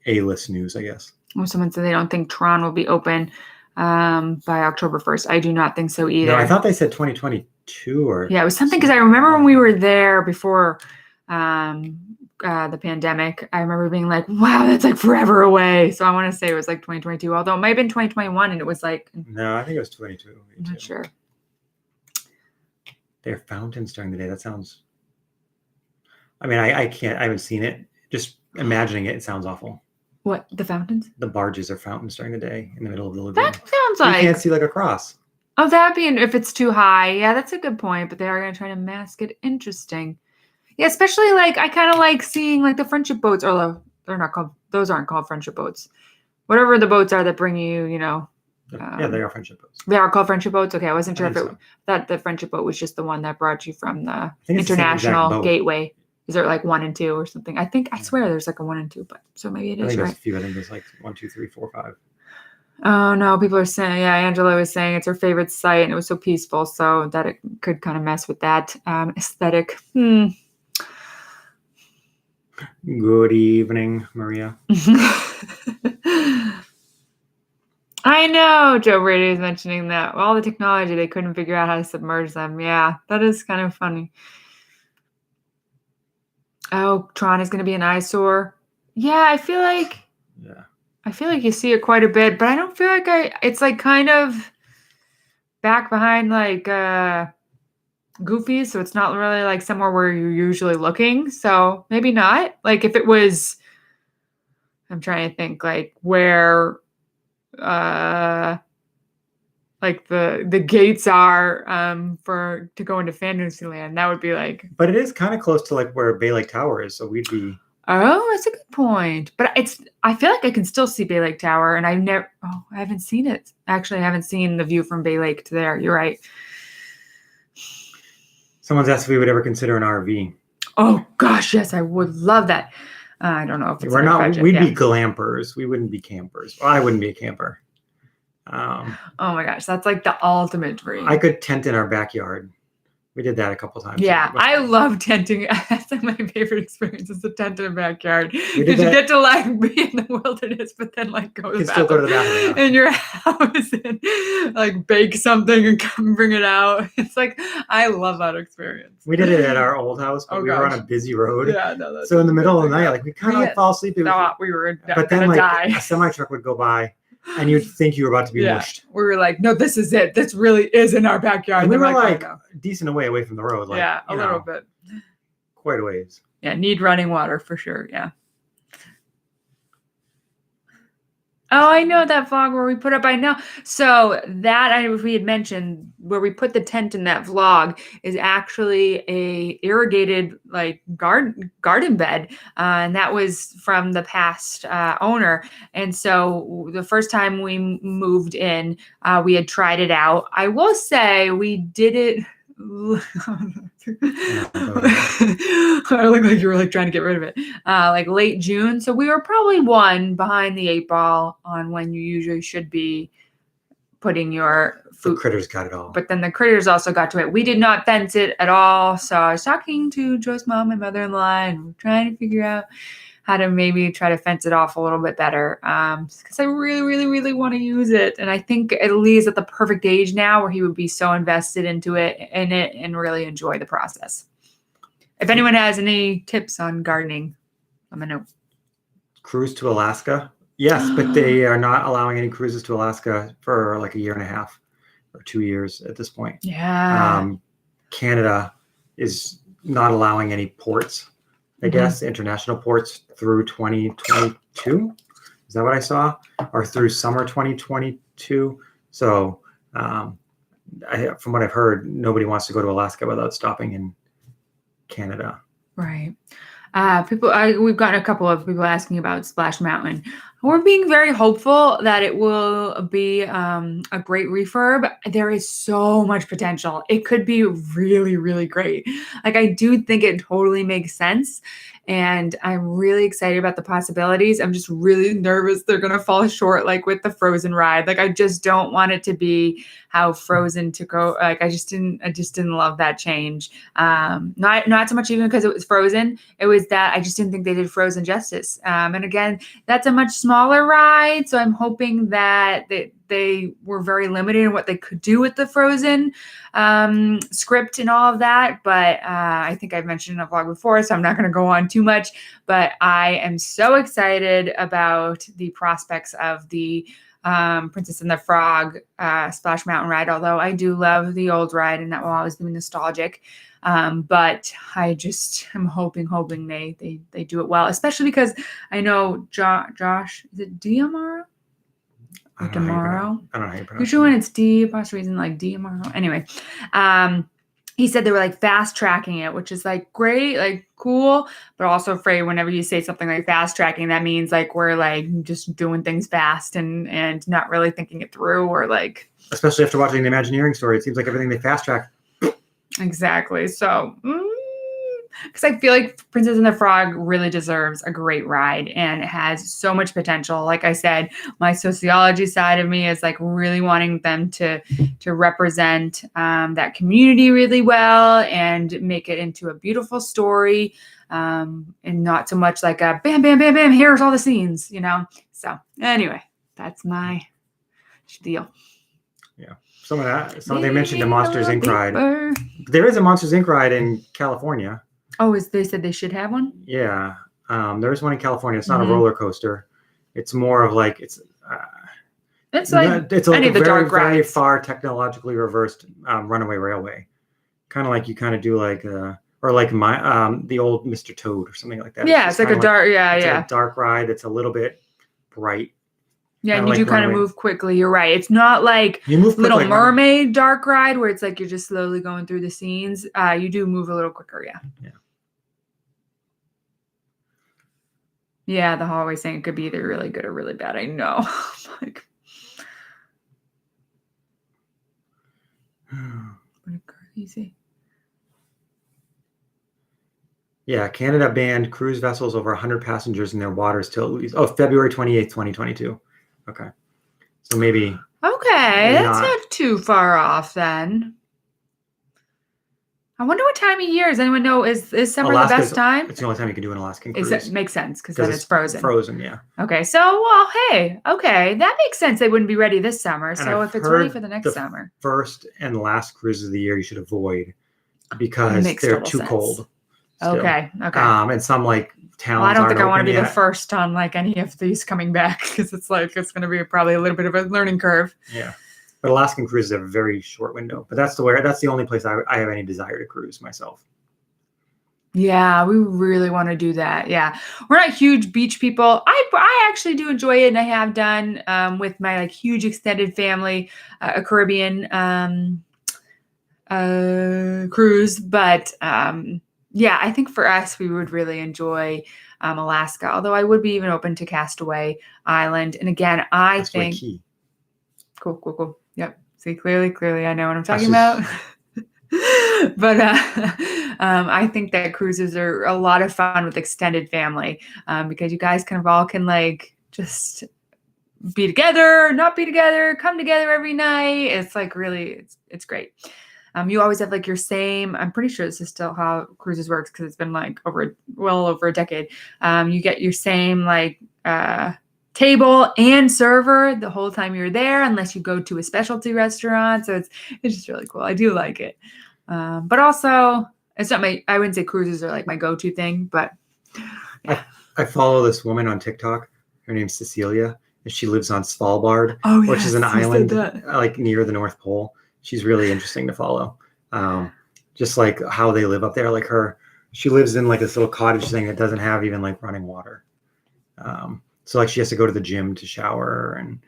A-list news, I guess. Well, someone said they don't think Tron will be open by October 1st. I do not think so either. No, I thought they said 2022 or... Yeah, it was something because I remember when we were there before the pandemic. I remember being like, wow, that's like forever away. So I want to say it was like 2022, although it might have been 2021 and it was like, No, I think it was 22. I'm not sure. They're fountains during the day. That sounds, I mean, I can't, I haven't seen it. Just imagining it, it sounds awful. What, the fountains? The barges are fountains during the day in the middle of the lagoon. That sounds You like, can't see like a cross. oh, that'd be, if it's too high. Yeah, that's a good point, but they are going to try to mask it. Interesting. Yeah, especially like, I kind of like seeing like the friendship boats, or they're not called, those aren't called friendship boats. Whatever the boats are that bring you, you know. Yeah, they are friendship boats. They are called friendship boats? Okay, I wasn't sure if so. that the friendship boat was just the one that brought you from the it's the same exact international boat. gateway. Is there like 1 and 2 or something? I swear there's like a 1 and 2, but so maybe it I is, think right? there's a few. I think there's like 1, 2, 3, 4, 5. Oh no, people are saying, yeah, Angela was saying it's her favorite site and it was so peaceful, so that it could kind of mess with that aesthetic. Good evening, Maria. I know Joe Brady is mentioning that. All the technology, they couldn't figure out how to submerge them. Yeah, that is kind of funny. Oh, Tron is going to be an eyesore. Yeah, I feel like you see it quite a bit, but I don't feel like it's like kind of back behind like Goofy, so it's not really like somewhere where you're usually looking. So maybe not. Like if it was, I'm trying to think like where like the gates are to go into Fantasyland, that would be like. But it is kind of close to like where Bay Lake Tower is, so we'd be. Oh, that's a good point. But I feel like I can still see Bay Lake Tower, and I haven't seen it. Actually, I haven't seen the view from Bay Lake to there. You're right. Someone's asked if we would ever consider an RV. Oh gosh, yes, I would love that. I don't know if it's we're not. Budget, we'd be glampers. We wouldn't be campers. Well, I wouldn't be a camper. Oh my gosh, that's like the ultimate dream. I could tent in our backyard. We did that a couple times. Yeah, I love tenting. That's like my favorite experience is to tent in a backyard. Because you get to like be in the wilderness, but then like go to the bathroom in your house and like bake something and come bring it out. It's like, I love that experience. We did it at our old house, but we were on a busy road. Yeah, no, so in the middle of the night, like we kind of like fall asleep. Thought we were but then like a semi truck would go by. And you'd think you were about to be mushed. We were like, no, this is it. This really is in our backyard. And we were like decent away from the road. Like, yeah, a little bit. Quite a ways. Yeah, need running water for sure. Yeah. Oh, I know that vlog where we put up. I know. So that we had mentioned where we put the tent in that vlog is actually a irrigated like garden bed, and that was from the past owner. And so the first time we moved in, we had tried it out. I will say we did it. I look like you were like trying to get rid of it, like late June. So we were probably 1 behind the 8 ball on when you usually should be putting your food. The critters got it all. But then the critters also got to it. We did not fence it at all. So I was talking to Joe's mom and mother-in-law, and we're trying to figure out how to maybe try to fence it off a little bit better. Because I really, really, really want to use it. And I think Lee's at the perfect age now where he would be so invested in it and really enjoy the process. If anyone has any tips on gardening, let me know. Cruise to Alaska? Yes, but they are not allowing any cruises to Alaska for like a year and a half or 2 years at this point. Yeah. Canada is not allowing any ports. I guess international ports through 2022. Is that what I saw? Or through summer 2022. So from what I've heard, nobody wants to go to Alaska without stopping in Canada. Right. We've gotten a couple of people asking about Splash Mountain. We're being very hopeful that it will be a great refurb. There is so much potential. It could be really, really great. Like, I do think it totally makes sense. And I'm really excited about the possibilities. I'm just really nervous they're going to fall short, like with the Frozen ride. Like, I just don't want it to be how Frozen took over. Like, I just didn't love that change. Not so much even because it was Frozen. It was that I just didn't think they did Frozen justice. And again, that's a much smaller ride, so I'm hoping that they were very limited in what they could do with the Frozen script and all of that. But I think I've mentioned in a vlog before, so I'm not going to go on too much. But I am so excited about the prospects of the Princess and the Frog Splash Mountain ride, although I do love the old ride and that will always be nostalgic. But I just am hoping they do it well, especially because I know Josh, is it Diamaro? Or Tomorrow? I don't know how you pronounce it. Usually when it's D apostrophe and like Diamaro. Anyway, he said they were like fast tracking it, which is like great, like cool, but also afraid whenever you say something like fast tracking, that means like we're like just doing things fast and not really thinking it through, or like. Especially after watching the Imagineering story, it seems like everything they fast track. Exactly. So, because I feel like Princess and the Frog really deserves a great ride and it has so much potential. Like I said, my sociology side of me is like really wanting them to represent that community really well and make it into a beautiful story, and not so much like a bam, bam, bam, bam, here's all the scenes, you know? So anyway, that's my spiel. Yeah. Some of that. They mentioned the Monsters Inc. ride. There is a Monsters Inc. ride in California. Oh, they said they should have one? Yeah. There is one in California. It's not a roller coaster. It's more of like it's like any of the dark rides. Very far technologically reversed runaway railway. Kind of like you kind of do like or like the old Mr. Toad or something like that. Yeah, it's like a dark a dark ride. It's a little bit bright. Yeah, and you do kind of move quickly. You're right. It's not like Little Mermaid dark ride where it's like you're just slowly going through the scenes. You do move a little quicker, yeah. Yeah. Yeah, the hallway saying it could be either really good or really bad. I know. Like, what crazy. Yeah, Canada banned cruise vessels over 100 passengers in their waters till at least February 28th, 2022. Okay. So maybe. Okay, that's not too far off then. I wonder what time of year. Does anyone know? Is summer the best time? It's the only time you can do an Alaskan cruise. It makes sense because then it's frozen. Frozen, yeah. Okay, so hey, okay, that makes sense. They wouldn't be ready this summer. So if it's ready for the next summer, first and last cruises of the year you should avoid because they're too cold. Still. Okay. And some like towns. Well, I don't think I want to be the first on like any of these coming back because it's going to be probably a little bit of a learning curve. Yeah, but Alaskan cruises have a very short window. But that's the only place I have any desire to cruise myself. Yeah, we really want to do that. Yeah, we're not huge beach people. I actually do enjoy it, and I have done with my like huge extended family a Caribbean cruise, but. Yeah, I think for us, we would really enjoy Alaska, although I would be even open to Castaway Island. And again, I think... Key. Cool. Yep. See, clearly, I know what I'm talking about. But I think that cruises are a lot of fun with extended family because you guys kind of all can like just be together, not be together, come together every night. It's like really, it's great. You always have like your same, I'm pretty sure this is still how cruises works because it's been like well over a decade. You get your same like table and server the whole time you're there, unless you go to a specialty restaurant. So it's just really cool. I do like it. But also it's not I wouldn't say cruises are like my go-to thing, but yeah. I follow this woman on TikTok. Her name's Cecilia and she lives on Svalbard, which is an island like near the North Pole. She's really interesting to follow. Just like how they live up there. Like she lives in like this little cottage thing that doesn't have even like running water. So like she has to go to the gym to shower and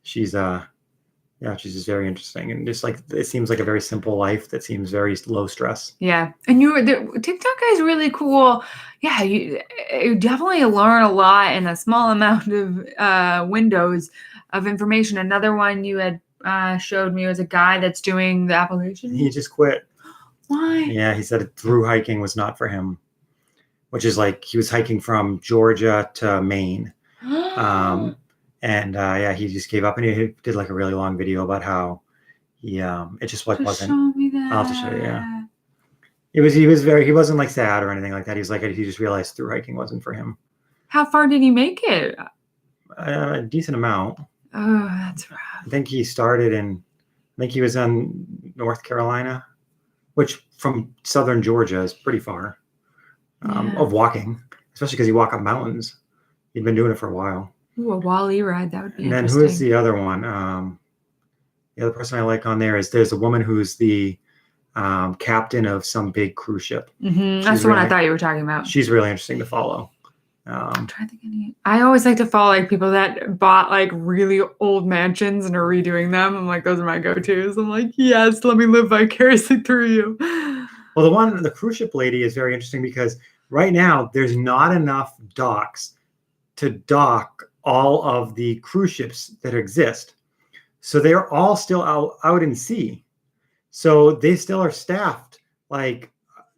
she's just very interesting. And just like, it seems like a very simple life that seems very low stress. Yeah. And the TikTok guy is really cool. Yeah. You definitely learn a lot in a small amount of windows of information. Another one you had showed me was a guy that's doing the Appalachian. He just quit. Why? Yeah, he said through hiking was not for him, which is like he was hiking from Georgia to Maine. He just gave up and he did like a really long video about how he it just like wasn't. Show me that. I'll have to show you. Yeah, he wasn't like sad or anything like that. He was like he just realized through hiking wasn't for him. How far did he make it? A decent amount. Oh, that's rough. I think he started I think he was in North Carolina, which from southern Georgia is pretty far of walking, especially because you walk up mountains. He'd been doing it for a while. Ooh, a Wall-E ride. That would be And then interesting. who is the other one? The other person I like on there is there's a woman who's the captain of some big cruise ship. That's the one I thought you were talking about. She's really interesting to follow. I'm trying to think of any. I always like to follow like people that bought like really old mansions and are redoing them. I'm like, those are my go-tos. I'm like, yes, let me live vicariously through you. Well, the cruise ship lady is very interesting because right now there's not enough docks to dock all of the cruise ships that exist. So they're all still out in sea. So they still are staffed, like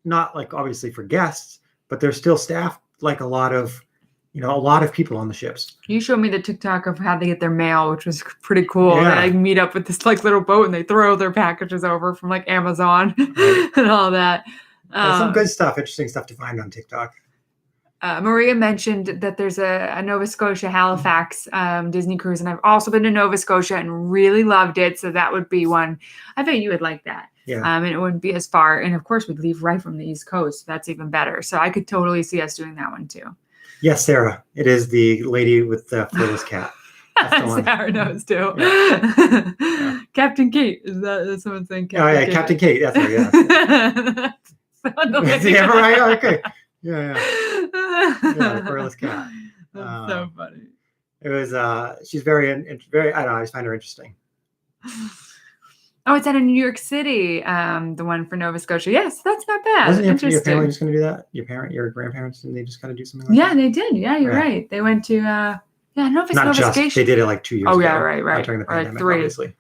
not like obviously for guests, but they're still staffed like a lot of people on the ships. You showed me the TikTok of how they get their mail, which was pretty cool. Yeah. They like meet up with this like little boat and they throw their packages over from like Amazon Right. and all that. There's some good stuff, interesting stuff to find on TikTok. Maria mentioned that there's a Nova Scotia Halifax Disney cruise, and I've also been to Nova Scotia and really loved it. So that would be one. I bet you would like that. Yeah. And it wouldn't be as far. And of course, we'd leave right from the East Coast. That's even better. So I could totally see us doing that one too. Yes, Sarah. It is the lady with the fearless cat. Sarah knows too. Yeah. Captain Kate. Is that someone saying Captain Oh, yeah, Kate? Captain Kate. That's her, yeah. Yeah, right. Okay. Yeah. Yeah, the fearless cat. That's so funny. It was, she's very, I don't know, I just find her interesting. Oh, it's out of New York City, the one for Nova Scotia. Yes, that's not bad. Wasn't your Interesting. family just going to do that? Your grandparents, didn't they just kind of do something like that? Yeah, they did. Yeah, you're right. They went to, I don't know if it's Not Nova just, Scotia. they did it like 2 years ago. Oh, yeah, right. Not during the Or like pandemic, 3. obviously.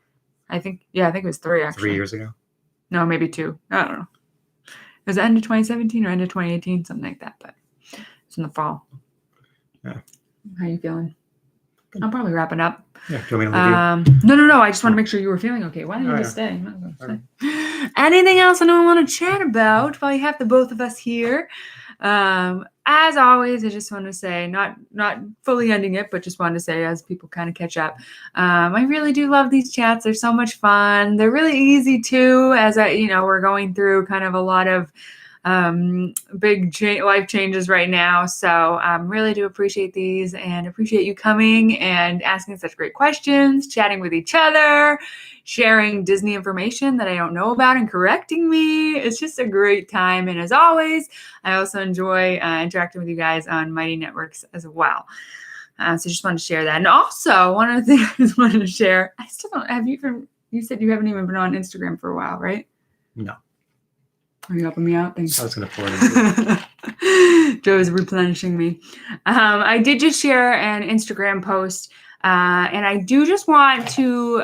I think it was 3 actually. 3 years ago. No, maybe 2. I don't know. It was the end of 2017 or end of 2018, something like that. But it's in the fall. Yeah. How are you feeling? I'm probably wrapping up. Yeah. Do you want me to leave you? No. I just want to make sure you were feeling okay. Why don't you just stay? Okay. Anything else anyone want to chat about while you have the both of us here? As always, I just want to say, not fully ending it, but just wanted to say as people kind of catch up, I really do love these chats. They're so much fun. They're really easy too, as we're going through kind of a lot of big life changes right now. So really do appreciate these and appreciate you coming and asking such great questions, chatting with each other, sharing Disney information that I don't know about and correcting me. It's just a great time. And as always, I also enjoy interacting with you guys on Mighty Networks as well. So just wanted to share that. And also one of the things I just wanted to share, I still don't have you said you haven't even been on Instagram for a while, right? No. Are you helping me out? Thanks. I was going to pour it in. Joe is replenishing me. I did just share an Instagram post, and I do just want to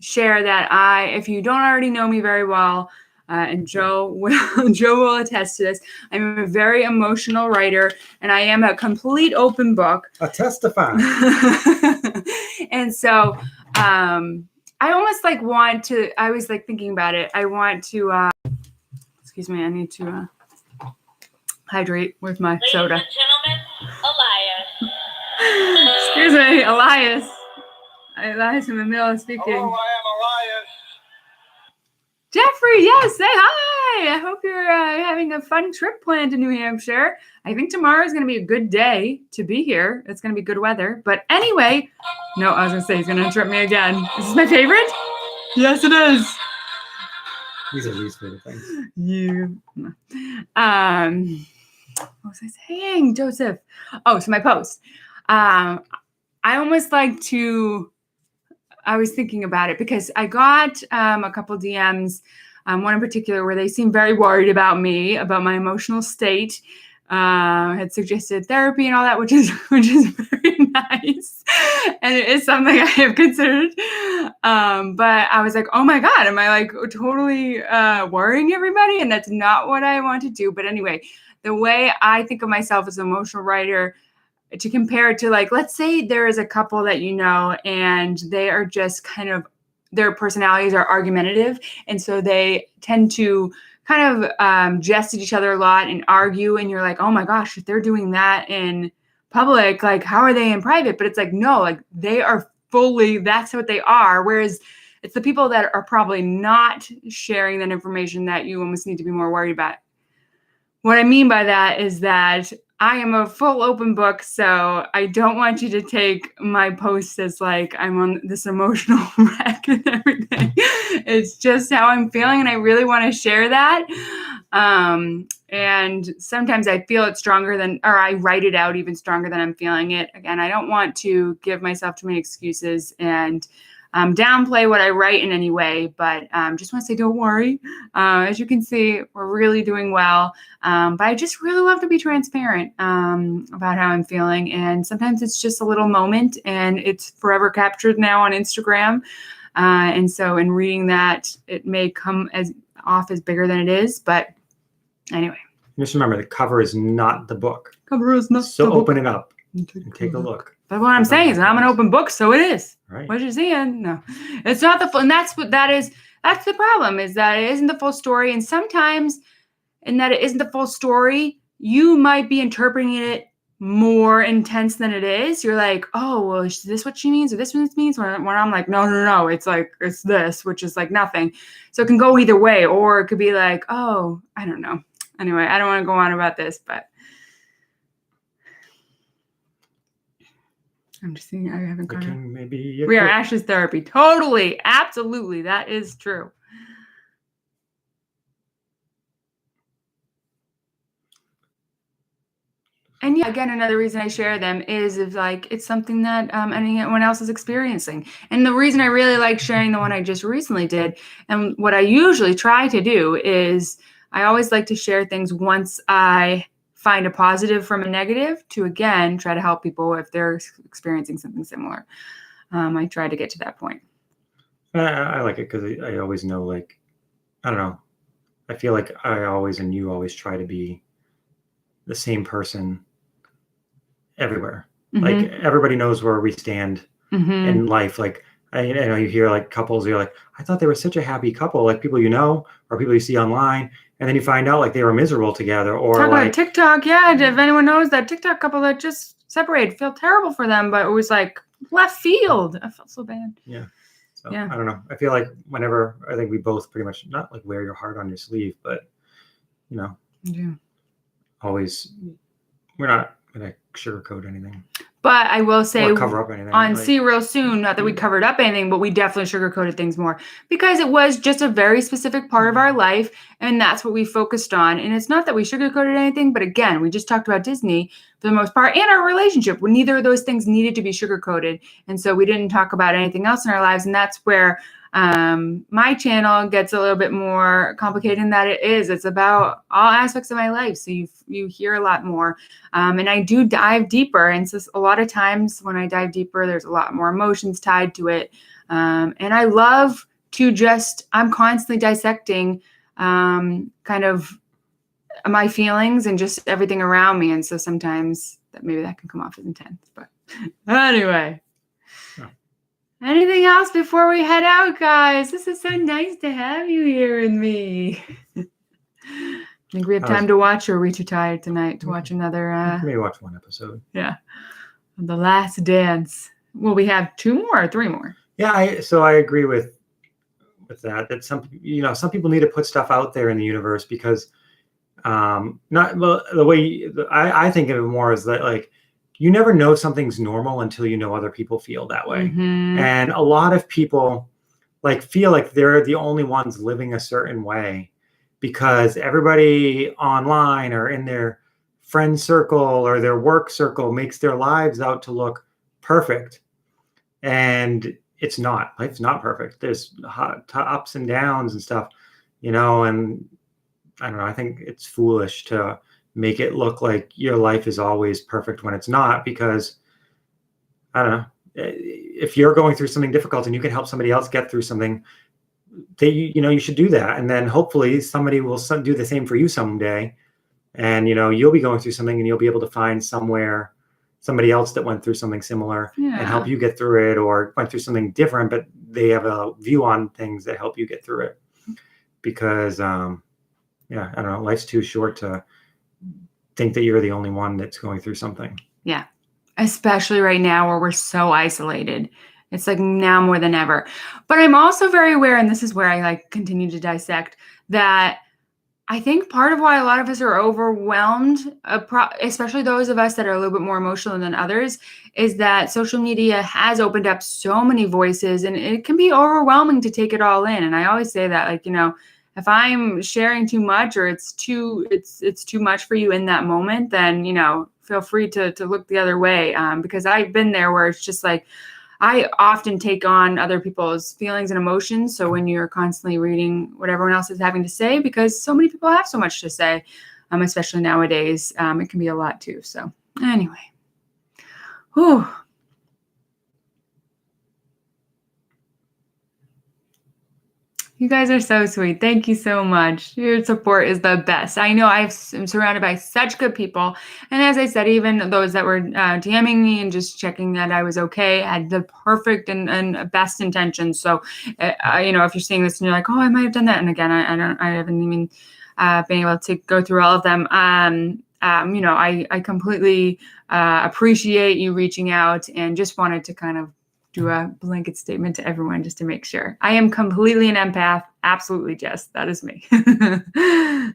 share that if you don't already know me very well, and Joe will attest to this, I'm a very emotional writer, and I am a complete open book. A testify. And so I almost want to, I was thinking about it. I want to, excuse me, I need to hydrate with my soda. Ladies and gentlemen, Elias. Excuse me, Elias. Elias in the middle of speaking. Hello, I am Elias. Jeffrey, yes, say hi. I hope you're having a fun trip planned to New Hampshire. I think tomorrow is going to be a good day to be here. It's going to be good weather. But anyway, no, I was going to say he's going to interrupt me again. Is this my favorite? Yes, it is. These are least favorite things. You. What was I saying, Joseph? Oh, so my post. I almost like to. I was thinking about it because I got a couple DMs, one in particular where they seemed very worried about me, about my emotional state. Had suggested therapy and all that, which is very nice, and it is something I have considered. But I was like, oh my God, am I totally worrying everybody? And that's not what I want to do. But anyway, the way I think of myself as an emotional writer, to compare it to let's say there is a couple that and they are just kind of, their personalities are argumentative, and so they tend to kind of jest at each other a lot and argue, and you're like, oh my gosh, if they're doing that in public, like how are they in private? But it's like, no, like they are fully, that's what they are. Whereas it's the people that are probably not sharing that information that you almost need to be more worried about. What I mean by that is that I am a full open book, so I don't want you to take my posts as like I'm on this emotional wreck and everything. It's just how I'm feeling, and I really want to share that. And sometimes I feel it stronger than, or I write it out even stronger than I'm feeling it. Again, I don't want to give myself too many excuses and downplay what I write in any way, but just want to say, don't worry. As you can see, we're really doing well. But I just really love to be transparent about how I'm feeling. And sometimes it's just a little moment and it's forever captured now on Instagram. And so in reading that, it may come off as bigger than it is. But anyway. Just remember, the cover is not the book. Cover is not so the book. Open it up and take a look. But what I'm saying is I'm an open book, so it is. Right. What you're seeing, no. It's not the full, and that's the problem, is that it isn't the full story. And sometimes in that it isn't the full story, you might be interpreting it more intense than it is. You're like, oh, well, is this what she means? Or this what this means? When I'm like, no. It's like, it's this, which is like nothing. So it can go either way. Or it could be like, oh, I don't know. Anyway, I don't want to go on about this, but I'm just thinking, I haven't got it. We are Ashley's therapy. Totally. Absolutely. That is true. And yeah, again, another reason I share them is if like it's something that anyone else is experiencing. And the reason I really like sharing the one I just recently did, and what I usually try to do is I always like to share things once I find a positive from a negative to, again, try to help people if they're experiencing something similar. I try to get to that point. I like it because I always know, like, I don't know. I feel like I always, and you always try to be the same person everywhere. Mm-hmm. Like everybody knows where we stand in life. Like I know you hear like couples, you're like, I thought they were such a happy couple, like people you know or people you see online. And then you find out like they were miserable together, or talk like about TikTok. Yeah. If anyone knows that TikTok couple that just separated, feel terrible for them, but it was like left field. I felt so bad. Yeah. So yeah. I don't know. I feel like whenever, I think we both pretty much not like wear your heart on your sleeve, but you know, always, we're not going to sugarcoat anything. But I will say or cover up anything. On See Real Soon, not that we covered up anything, but we definitely sugarcoated things more because it was just a very specific part of our life. And that's what we focused on. And it's not that we sugarcoated anything, but again, we just talked about Disney for the most part and our relationship when neither of those things needed to be sugarcoated. And so we didn't talk about anything else in our lives. And that's where my channel gets a little bit more complicated in that it's about all aspects of my life. So you hear a lot more. And I do dive deeper. And so a lot of times when I dive deeper, there's a lot more emotions tied to it. And I love to I'm constantly dissecting kind of my feelings and just everything around me. And so sometimes maybe that can come off as intense, but anyway. Anything else before we head out, guys? This is so nice to have you here with me. Think we have time to watch, or are we too tired tonight to watch another? Maybe watch one episode. Yeah. The Last Dance. Well, we have 2 more or 3 more. Yeah, I agree with that some people need to put stuff out there in the universe because the way I think of it more is that like you never know something's normal until you know other people feel that way. Mm-hmm. And a lot of people like feel like they're the only ones living a certain way because everybody online or in their friend circle or their work circle makes their lives out to look perfect. And it's not. Life's not perfect. There's ups and downs and stuff, and I don't know. I think it's foolish to make it look like your life is always perfect when it's not, because I don't know, if you're going through something difficult and you can help somebody else get through something, you should do that. And then hopefully somebody will do the same for you someday. And, you'll be going through something and you'll be able to find somebody else that went through something similar and help you get through it, or went through something different, but they have a view on things that help you get through it. Because, I don't know, life's too short to think that you're the only one that's going through something. Yeah. especially right now where we're so isolated. It's like now more than ever. But I'm also very aware, and this is where I like continue to dissect, that I think part of why a lot of us are overwhelmed, especially those of us that are a little bit more emotional than others, is that social media has opened up so many voices, and it can be overwhelming to take it all in. And I always say that, like, if I'm sharing too much or it's too much for you in that moment, then, feel free to look the other way. Because I've been there where it's just like, I often take on other people's feelings and emotions. So when you're constantly reading what everyone else is having to say, because so many people have so much to say, especially nowadays, it can be a lot too. So anyway, whew. You guys are so sweet. Thank you so much. Your support is the best. I know I'm surrounded by such good people. And as I said, even those that were DMing me and just checking that I was okay had the perfect and best intentions. So, if you're seeing this and you're like, oh, I might have done that. And again, I haven't even been able to go through all of them. I completely appreciate you reaching out and just wanted to kind of do a blanket statement to everyone just to make sure. I am completely an empath. Absolutely, Jess. That is me. Oh,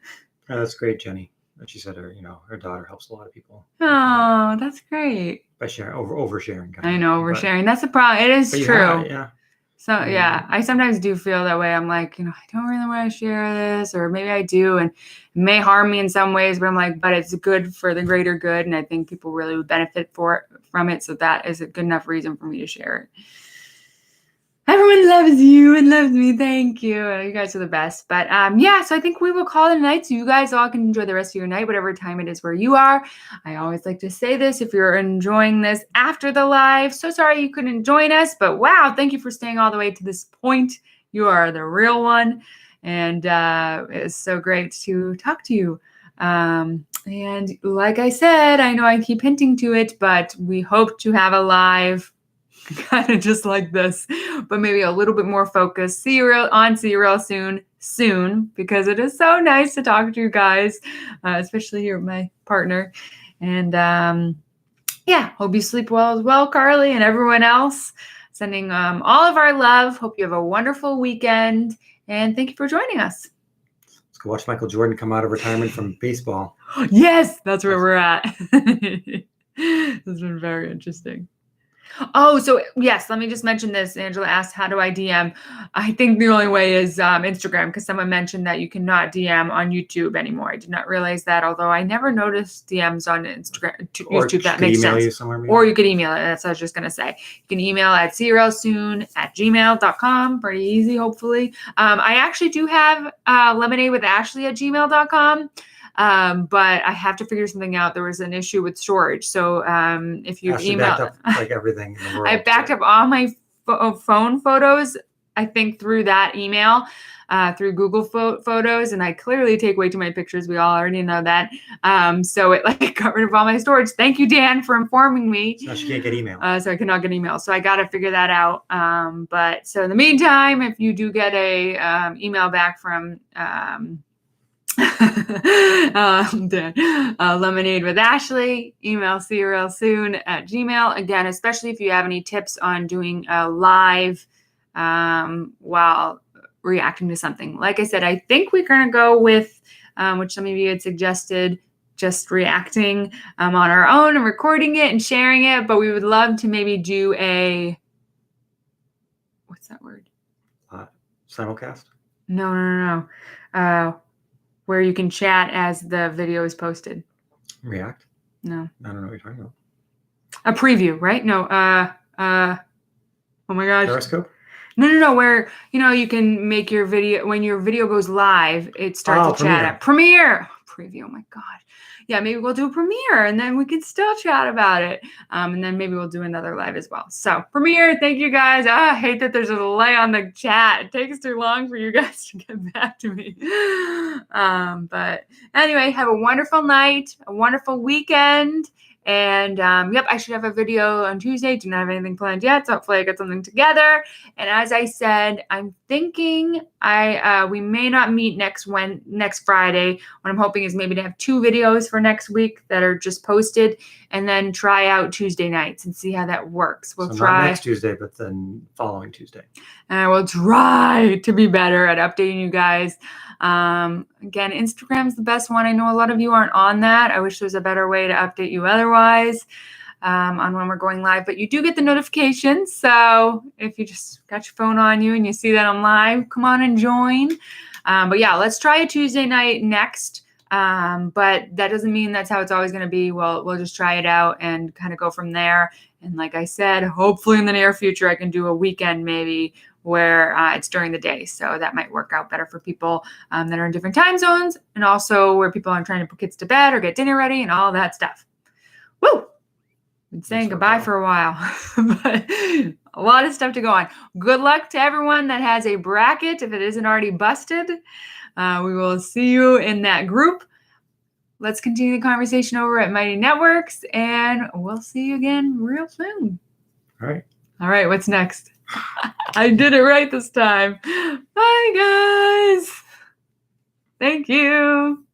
that's great, Jenny. She said her daughter helps a lot of people. Oh, that's great. By sharing, oversharing. I know, oversharing. That's the problem. It is true. Yeah. So yeah, I sometimes do feel that way. I'm like, I don't really want to share this, or maybe I do, and it may harm me in some ways, but I'm like, but it's good for the greater good, and I think people really would benefit from it. So that is a good enough reason for me to share it. Everyone loves you and loves me. Thank you. You guys are the best. But so I think we will call it a night so you guys all can enjoy the rest of your night, whatever time it is where you are. I always like to say this if you're enjoying this after the live. So sorry you couldn't join us, but wow, thank you for staying all the way to this point. You are the real one. And it's so great to talk to you. And like I said, I know I keep hinting to it, but we hope to have a live kind of just like this, but maybe a little bit more focused. See you real soon, because it is so nice to talk to you guys, especially you're my partner. And hope you sleep well as well, Carly, and everyone else. Sending all of our love. Hope you have a wonderful weekend, and thank you for joining us. Let's go watch Michael Jordan come out of retirement from baseball. Yes, that's where we're at. This has been very interesting. Oh, so yes, let me just mention this. Angela asked, how do I DM? I think the only way is Instagram, because someone mentioned that you cannot DM on YouTube anymore. I did not realize that, although I never noticed DMs on Instagram. YouTube, that makes sense. You somewhere, or you could email it. That's what I was just going to say. You can email at cerealsoon@gmail.com. Pretty easy, hopefully. I actually do have lemonadewithashley@gmail.com. But I have to figure something out. There was an issue with storage. So if you email, backed up like everything in the world. I backed up all my phone photos, I think, through that email, through Google Photos, and I clearly take way too many pictures. We all already know that. So it got rid of all my storage. Thank you, Dan, for informing me. So she can't get email. So I cannot get email. So I got to figure that out. But so in the meantime, if you do get a email back from Lemonade with Ashley, email cerealsoon@gmail. Again, especially if you have any tips on doing a live while reacting to something. Like I said, I think we're going to go with, which some of you had suggested, just reacting on our own and recording it and sharing it. But we would love to maybe do a, what's that word? Simulcast? No. Where you can chat as the video is posted. React? No. I don't know what you're talking about. A preview, right? No. Oh my gosh. Periscope? No. Where, you can make your video, when your video goes live, it starts to chat at Premiere. Preview, oh my God. Yeah, maybe we'll do a Premiere and then we can still chat about it. And then maybe we'll do another live as well. So Premiere, thank you guys. I hate that there's a delay on the chat. It takes too long for you guys to get back to me. But anyway, have a wonderful night, a wonderful weekend. And yep, I should have a video on Tuesday. Do not have anything planned yet, so hopefully I get something together. And as I said, I'm thinking we may not meet next Friday. What I'm hoping is maybe to have 2 videos for next week that are just posted, and then try out Tuesday nights and see how that works. We'll So try not next Tuesday, but then following Tuesday. and I will try to be better at updating you guys. Again, Instagram's the best one. I know a lot of you aren't on that. I wish there was a better way to update you otherwise on when we're going live, but you do get the notifications. So if you just got your phone on you and you see that I'm live, come on and join. But yeah, let's try a Tuesday night next. But that doesn't mean that's how it's always going to be. We'll just try it out and kind of go from there. And like I said, hopefully in the near future, I can do a weekend maybe where it's during the day. So that might work out better for people that are in different time zones, and also where people are trying to put kids to bed or get dinner ready and all that stuff. Woo! Been saying goodbye for a while, but a lot of stuff to go on. Good luck to everyone that has a bracket if it isn't already busted. We will see you in that group. Let's continue the conversation over at Mighty Networks, and we'll see you again real soon. All right. All right, what's next? I did it right this time. Bye, guys. Thank you.